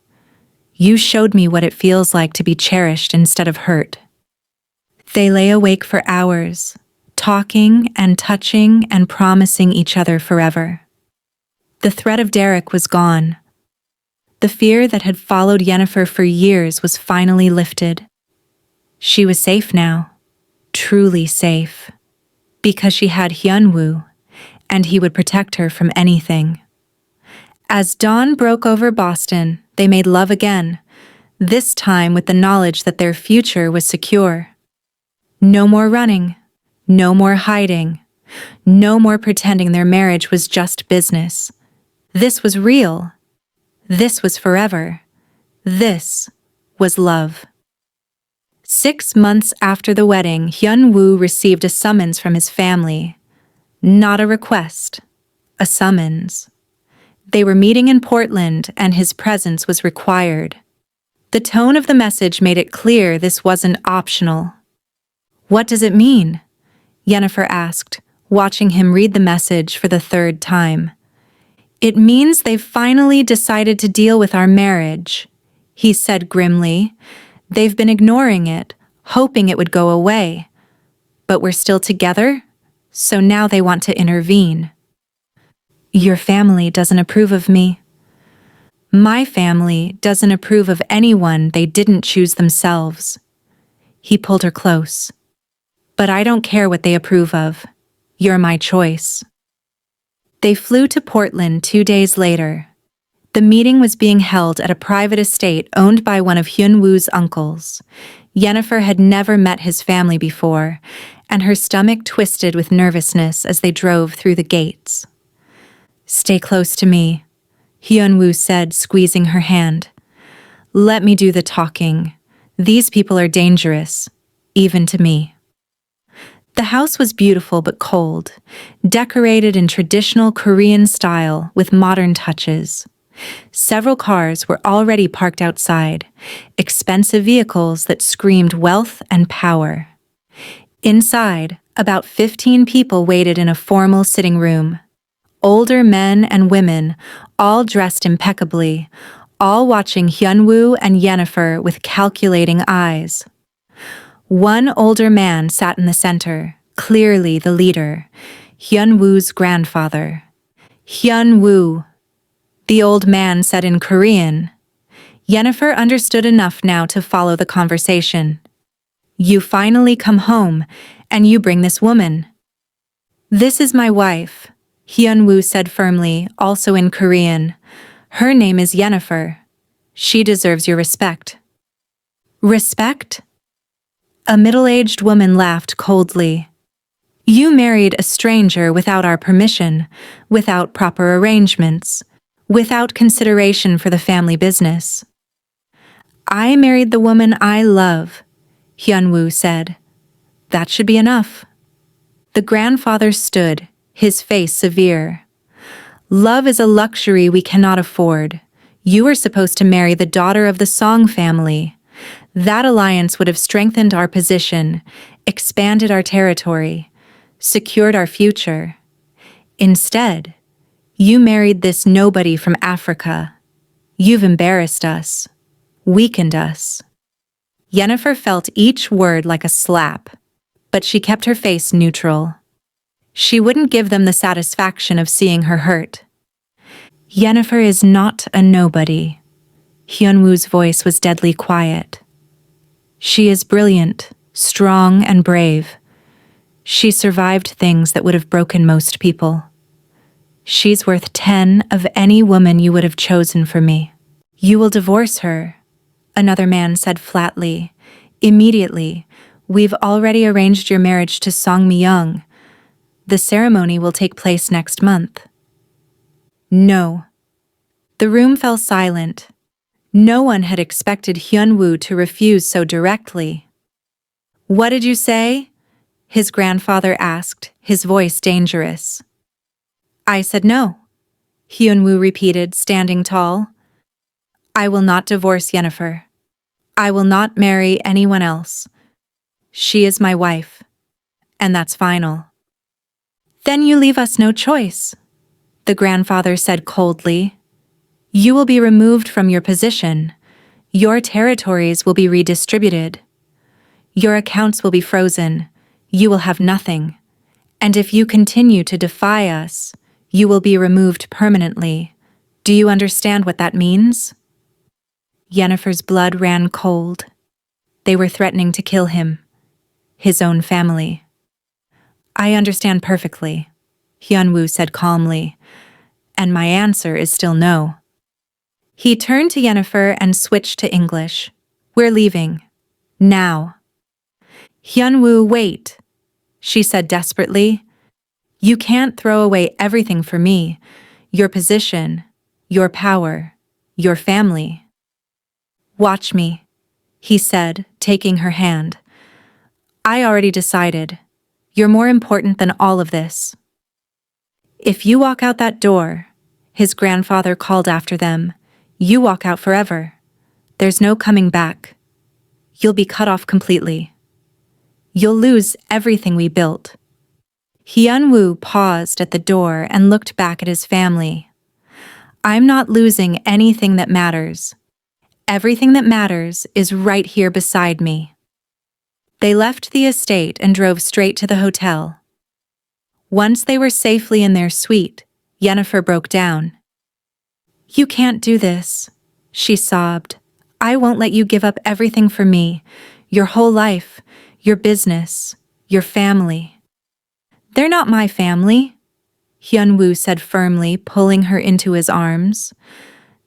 You showed me what it feels like to be cherished instead of hurt. They lay awake for hours, talking and touching and promising each other forever. The threat of Derek was gone. The fear that had followed Yennefer for years was finally lifted. She was safe now, truly safe, because she had Hyunwoo, and he would protect her from anything. As dawn broke over Boston, they made love again, this time with the knowledge that their future was secure. No more running, no more hiding, no more pretending their marriage was just business. This was real. This was forever. This was love. 6 months after the wedding, Hyunwoo received a summons from his family. Not a request, a summons. They were meeting in Portland, and his presence was required. The tone of the message made it clear this wasn't optional. What does it mean? Yennefer asked, watching him read the message for the 3rd time. It means they've finally decided to deal with our marriage, he said grimly. They've been ignoring it, hoping it would go away. But we're still together, so now they want to intervene. Your family doesn't approve of me. My family doesn't approve of anyone they didn't choose themselves. He pulled her close. But I don't care what they approve of. You're my choice. They flew to Portland 2 days later. The meeting was being held at a private estate owned by one of Hyunwoo's uncles. Yennefer had never met his family before, and her stomach twisted with nervousness as they drove through the gates. Stay close to me, Hyunwoo said, squeezing her hand. Let me do the talking. These people are dangerous, even to me. The house was beautiful but cold, decorated in traditional Korean style with modern touches. Several cars were already parked outside, expensive vehicles that screamed wealth and power. Inside, about 15 people waited in a formal sitting room. Older men and women, all dressed impeccably, all watching Hyunwoo and Yennefer with calculating eyes. One older man sat in the center, clearly the leader, Hyunwoo's grandfather. Hyunwoo, the old man said in Korean. Yennefer understood enough now to follow the conversation. You finally come home, and you bring this woman. This is my wife, Hyunwoo said firmly, also in Korean. Her name is Yennefer. She deserves your respect. Respect? A middle-aged woman laughed coldly. You married a stranger without our permission, without proper arrangements, without consideration for the family business. I married the woman I love, Hyunwoo said. That should be enough. The grandfather stood, his face severe. Love is a luxury we cannot afford. You were supposed to marry the daughter of the Song family. That alliance would have strengthened our position, expanded our territory, secured our future. Instead, you married this nobody from Africa. You've embarrassed us, weakened us. Yennefer felt each word like a slap, but she kept her face neutral. She wouldn't give them the satisfaction of seeing her hurt. Yennefer is not a nobody. Hyunwoo's voice was deadly quiet. She is brilliant, strong, and brave. She survived things that would have broken most people. She's worth 10 of any woman you would have chosen for me. You will divorce her, another man said flatly. Immediately, We've already arranged your marriage to Song Mi-young. The ceremony will take place next month. No. The room fell silent. No one had expected Hyun-woo to refuse so directly. What did you say? His grandfather asked, his voice dangerous. I said no, Hyun-woo repeated, standing tall. I will not divorce Yennefer. I will not marry anyone else. She is my wife, and that's final. Then you leave us no choice, the grandfather said coldly. You will be removed from your position. Your territories will be redistributed. Your accounts will be frozen. You will have nothing. And if you continue to defy us, you will be removed permanently. Do you understand what that means? Yennefer's blood ran cold. They were threatening to kill him, his own family. I understand perfectly, Hyun-woo said calmly, and my answer is still no. He turned to Yennefer and switched to English. We're leaving. Now. Hyun-woo, wait, she said desperately. You can't throw away everything for me, your position, your power, your family. Watch me, he said, taking her hand. I already decided. You're more important than all of this. If you walk out that door, his grandfather called after them, you walk out forever. There's no coming back. You'll be cut off completely. You'll lose everything we built. Hyun-woo paused at the door and looked back at his family. I'm not losing anything that matters. Everything that matters is right here beside me. They left the estate and drove straight to the hotel. Once they were safely in their suite, Yennefer broke down. You can't do this, she sobbed. I won't let you give up everything for me, your whole life, your business, your family. They're not my family, Hyun-woo said firmly, pulling her into his arms.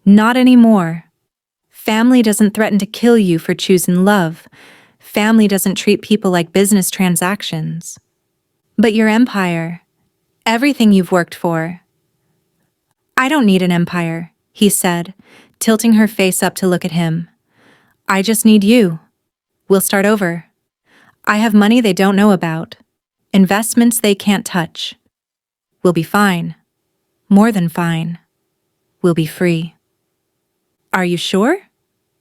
Not anymore. Family doesn't threaten to kill you for choosing love. Family doesn't treat people like business transactions. But your empire, everything you've worked for. I don't need an empire, he said, tilting her face up to look at him. I just need you. We'll start over. I have money they don't know about. Investments they can't touch. We'll be fine. More than fine. We'll be free. Are you sure?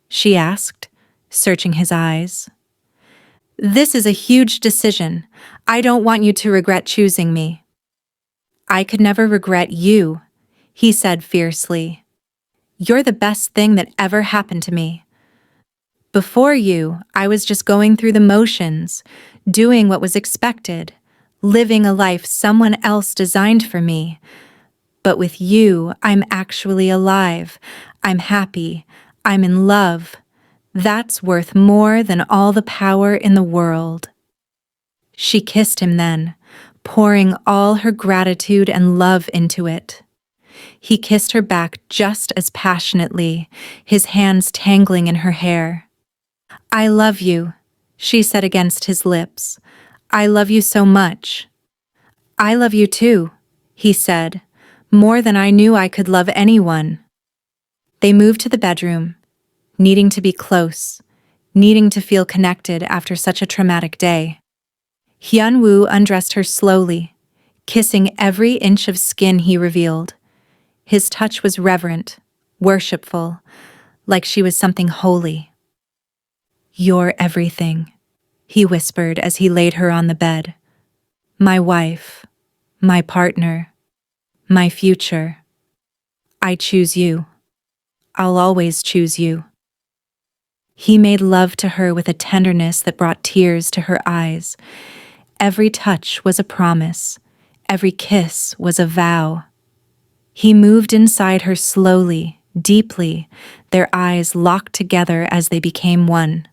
She asked, searching his eyes. This is a huge decision. I don't want you to regret choosing me. I could never regret you, he said fiercely. You're the best thing that ever happened to me. Before you, I was just going through the motions, doing what was expected, living a life someone else designed for me. But with you, I'm actually alive. I'm happy. I'm in love. That's worth more than all the power in the world. She kissed him then, pouring all her gratitude and love into it. He kissed her back just as passionately, his hands tangling in her hair. I love you, she said against his lips. I love you so much. I love you too, he said, more than I knew I could love anyone. They moved to the bedroom, needing to be close, needing to feel connected after such a traumatic day. Hyun-woo undressed her slowly, kissing every inch of skin he revealed. His touch was reverent, worshipful, like she was something holy. You're everything, he whispered as he laid her on the bed. My wife, my partner, my future. I choose you. I'll always choose you. He made love to her with a tenderness that brought tears to her eyes. Every touch was a promise. Every kiss was a vow. He moved inside her slowly, deeply, their eyes locked together as they became one.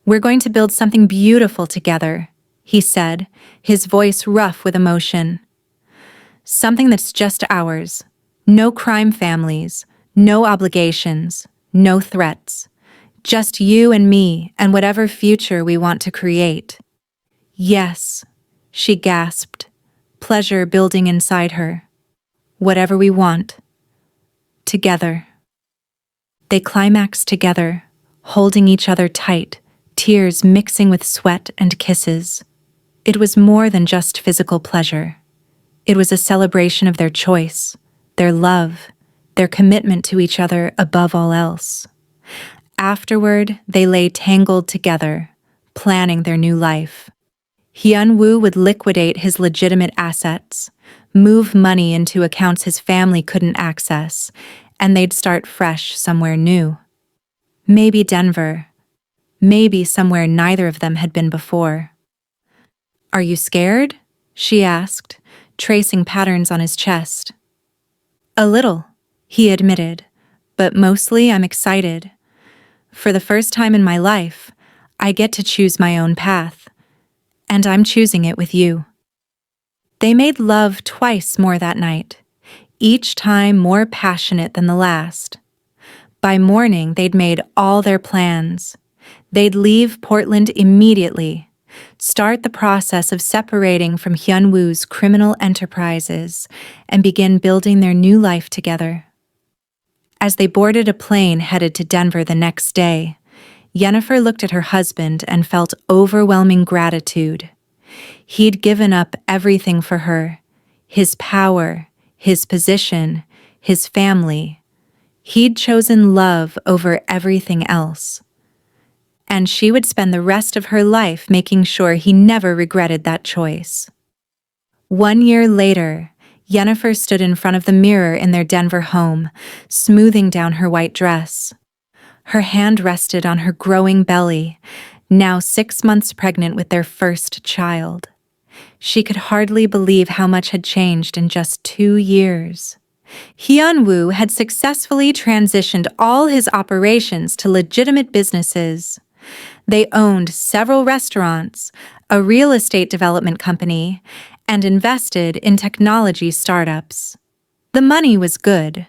We're going to build something beautiful together, he said, his voice rough with emotion. Something that's just ours. No crime families, no obligations, no threats. Just you and me and whatever future we want to create. Yes, she gasped, pleasure building inside her. Whatever we want. Together. They climaxed together, holding each other tight, tears mixing with sweat and kisses. It was more than just physical pleasure. It was a celebration of their choice, their love, their commitment to each other above all else. Afterward, they lay tangled together, planning their new life. Hyun-woo would liquidate his legitimate assets, move money into accounts his family couldn't access, and they'd start fresh somewhere new. Maybe Denver. Maybe somewhere neither of them had been before. "Are you scared?" she asked, tracing patterns on his chest. "A little," he admitted, "but mostly I'm excited. For the first time in my life, I get to choose my own path, and I'm choosing it with you." They made love twice more that night, each time more passionate than the last. By morning, they'd made all their plans. They'd leave Portland immediately, start the process of separating from Hyun-woo's criminal enterprises, and begin building their new life together. As they boarded a plane headed to Denver the next day, Yennefer looked at her husband and felt overwhelming gratitude. He'd given up everything for her, his power, his position, his family. He'd chosen love over everything else. And she would spend the rest of her life making sure he never regretted that choice. 1 year later, Yennefer stood in front of the mirror in their Denver home, smoothing down her white dress. Her hand rested on her growing belly, now 6 months pregnant with their first child. She could hardly believe how much had changed in just 2 years. Hyun-woo had successfully transitioned all his operations to legitimate businesses. They owned several restaurants, a real estate development company, and invested in technology startups. The money was good,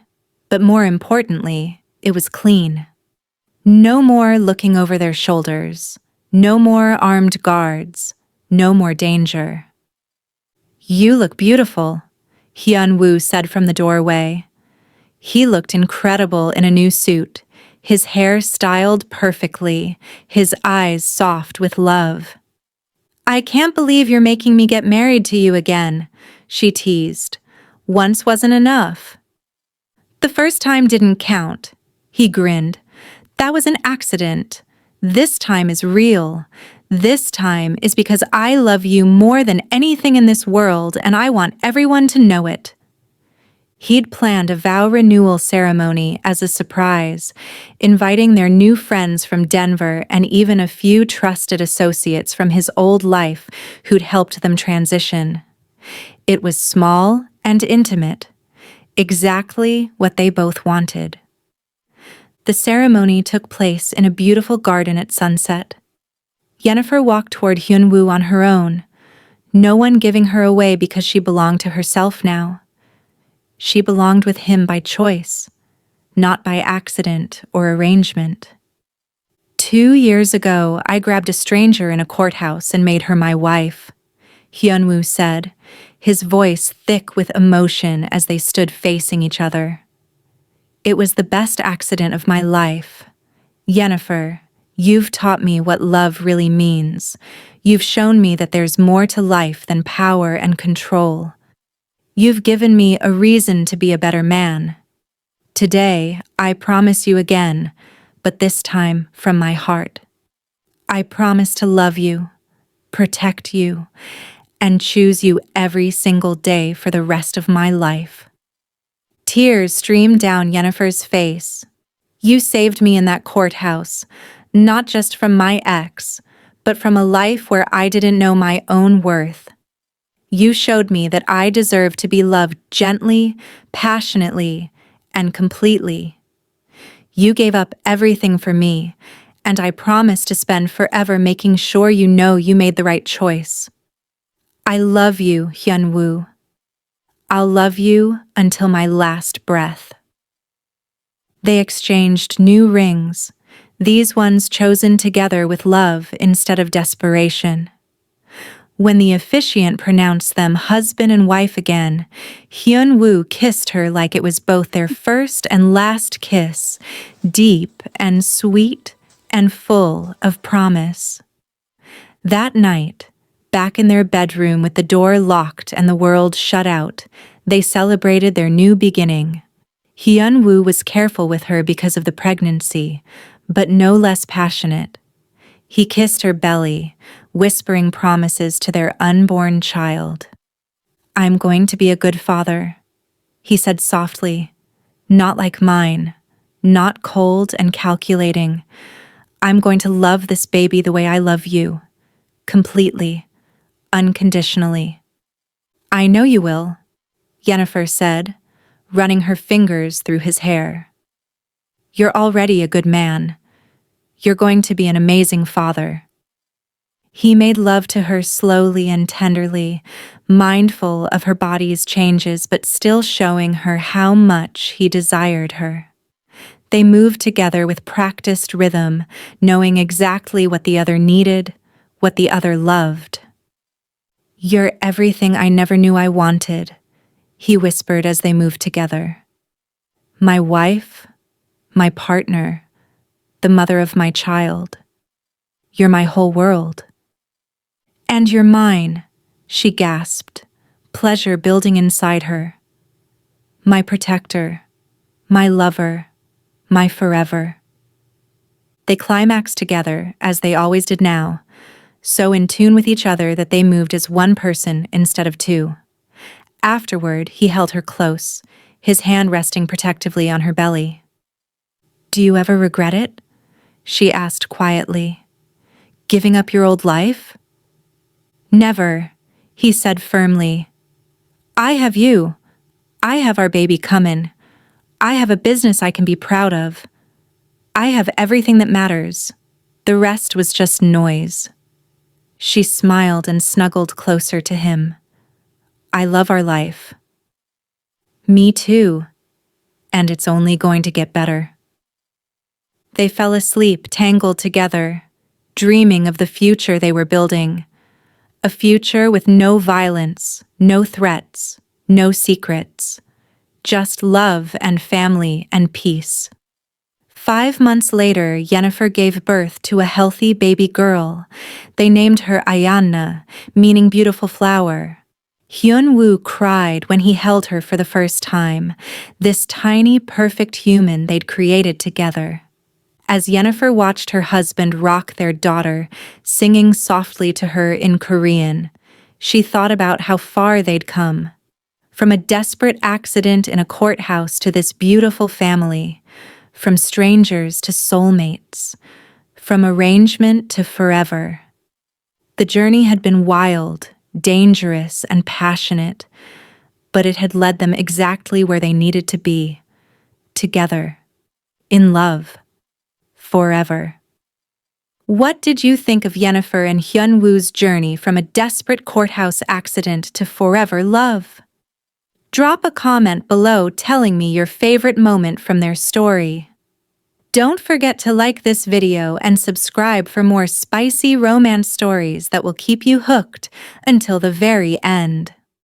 but more importantly, it was clean. No more looking over their shoulders, no more armed guards, no more danger. "You look beautiful," Hyun-woo said from the doorway. He looked incredible in a new suit, his hair styled perfectly, his eyes soft with love. "I can't believe you're making me get married to you again," she teased. "Once wasn't enough." "The first time didn't count," he grinned. "That was an accident. This time is real. This time is because I love you more than anything in this world, and I want everyone to know it." He'd planned a vow renewal ceremony as a surprise, inviting their new friends from Denver and even a few trusted associates from his old life who'd helped them transition. It was small and intimate, exactly what they both wanted. The ceremony took place in a beautiful garden at sunset. Yennefer walked toward Hyun-woo on her own, no one giving her away because she belonged to herself now. She belonged with him by choice, not by accident or arrangement. 2 years ago, I grabbed a stranger in a courthouse and made her my wife, Hyun-woo said, his voice thick with emotion as they stood facing each other. "It was the best accident of my life. Yennefer, you've taught me what love really means. You've shown me that there's more to life than power and control. You've given me a reason to be a better man. Today, I promise you again, but this time from my heart. I promise to love you, protect you, and choose you every single day for the rest of my life." Tears streamed down Yennefer's face. "You saved me in that courthouse, not just from my ex, but from a life where I didn't know my own worth. You showed me that I deserve to be loved gently, passionately, and completely. You gave up everything for me, and I promise to spend forever making sure you know you made the right choice. I love you, Hyun-woo. I'll love you until my last breath." They exchanged new rings, These ones chosen together with love instead of desperation. When the officiant pronounced them husband and wife again, Hyun-woo kissed her like it was both their first and last kiss, deep and sweet and full of promise. That night, back in their bedroom with the door locked and the world shut out, they celebrated their new beginning. Hyun-woo was careful with her because of the pregnancy, but no less passionate. He kissed her belly, whispering promises to their unborn child. "I'm going to be a good father," he said softly. "Not like mine, not cold and calculating. I'm going to love this baby the way I love you, completely, unconditionally." "I know you will," Yennefer said, running her fingers through his hair. "You're already a good man. You're going to be an amazing father." He made love to her slowly and tenderly, mindful of her body's changes but still showing her how much he desired her. They moved together with practiced rhythm, knowing exactly what the other needed, what the other loved. "You're everything I never knew I wanted," he whispered as they moved together. "My wife, my partner, the mother of my child. You're my whole world." "And you're mine," she gasped, pleasure building inside her. "My protector, my lover, my forever." They climaxed together, as they always did now, so in tune with each other that they moved as one person instead of two. Afterward, he held her close, his hand resting protectively on her belly. "Do you ever regret it?" she asked quietly. "Giving up your old life?" "Never," he said firmly. "I have you. I have our baby comin'. I have a business I can be proud of. I have everything that matters. The rest was just noise." She smiled and snuggled closer to him. "I love our life." "Me too. And it's only going to get better." They fell asleep, tangled together, dreaming of the future they were building. A future with no violence, no threats, no secrets. Just love and family and peace. 5 months later, Yennefer gave birth to a healthy baby girl. They named her Ayanna, meaning beautiful flower. Hyun-woo cried when he held her for the first time, this tiny, perfect human they'd created together. As Yennefer watched her husband rock their daughter, singing softly to her in Korean, she thought about how far they'd come. From a desperate accident in a courthouse to this beautiful family, from strangers to soulmates, from arrangement to forever. The journey had been wild, dangerous, and passionate, but it had led them exactly where they needed to be, together, in love. Forever. What did you think of Yennefer and Hyun-woo's journey from a desperate courthouse accident to forever love? Drop a comment below telling me your favorite moment from their story. Don't forget to like this video and subscribe for more spicy romance stories that will keep you hooked until the very end.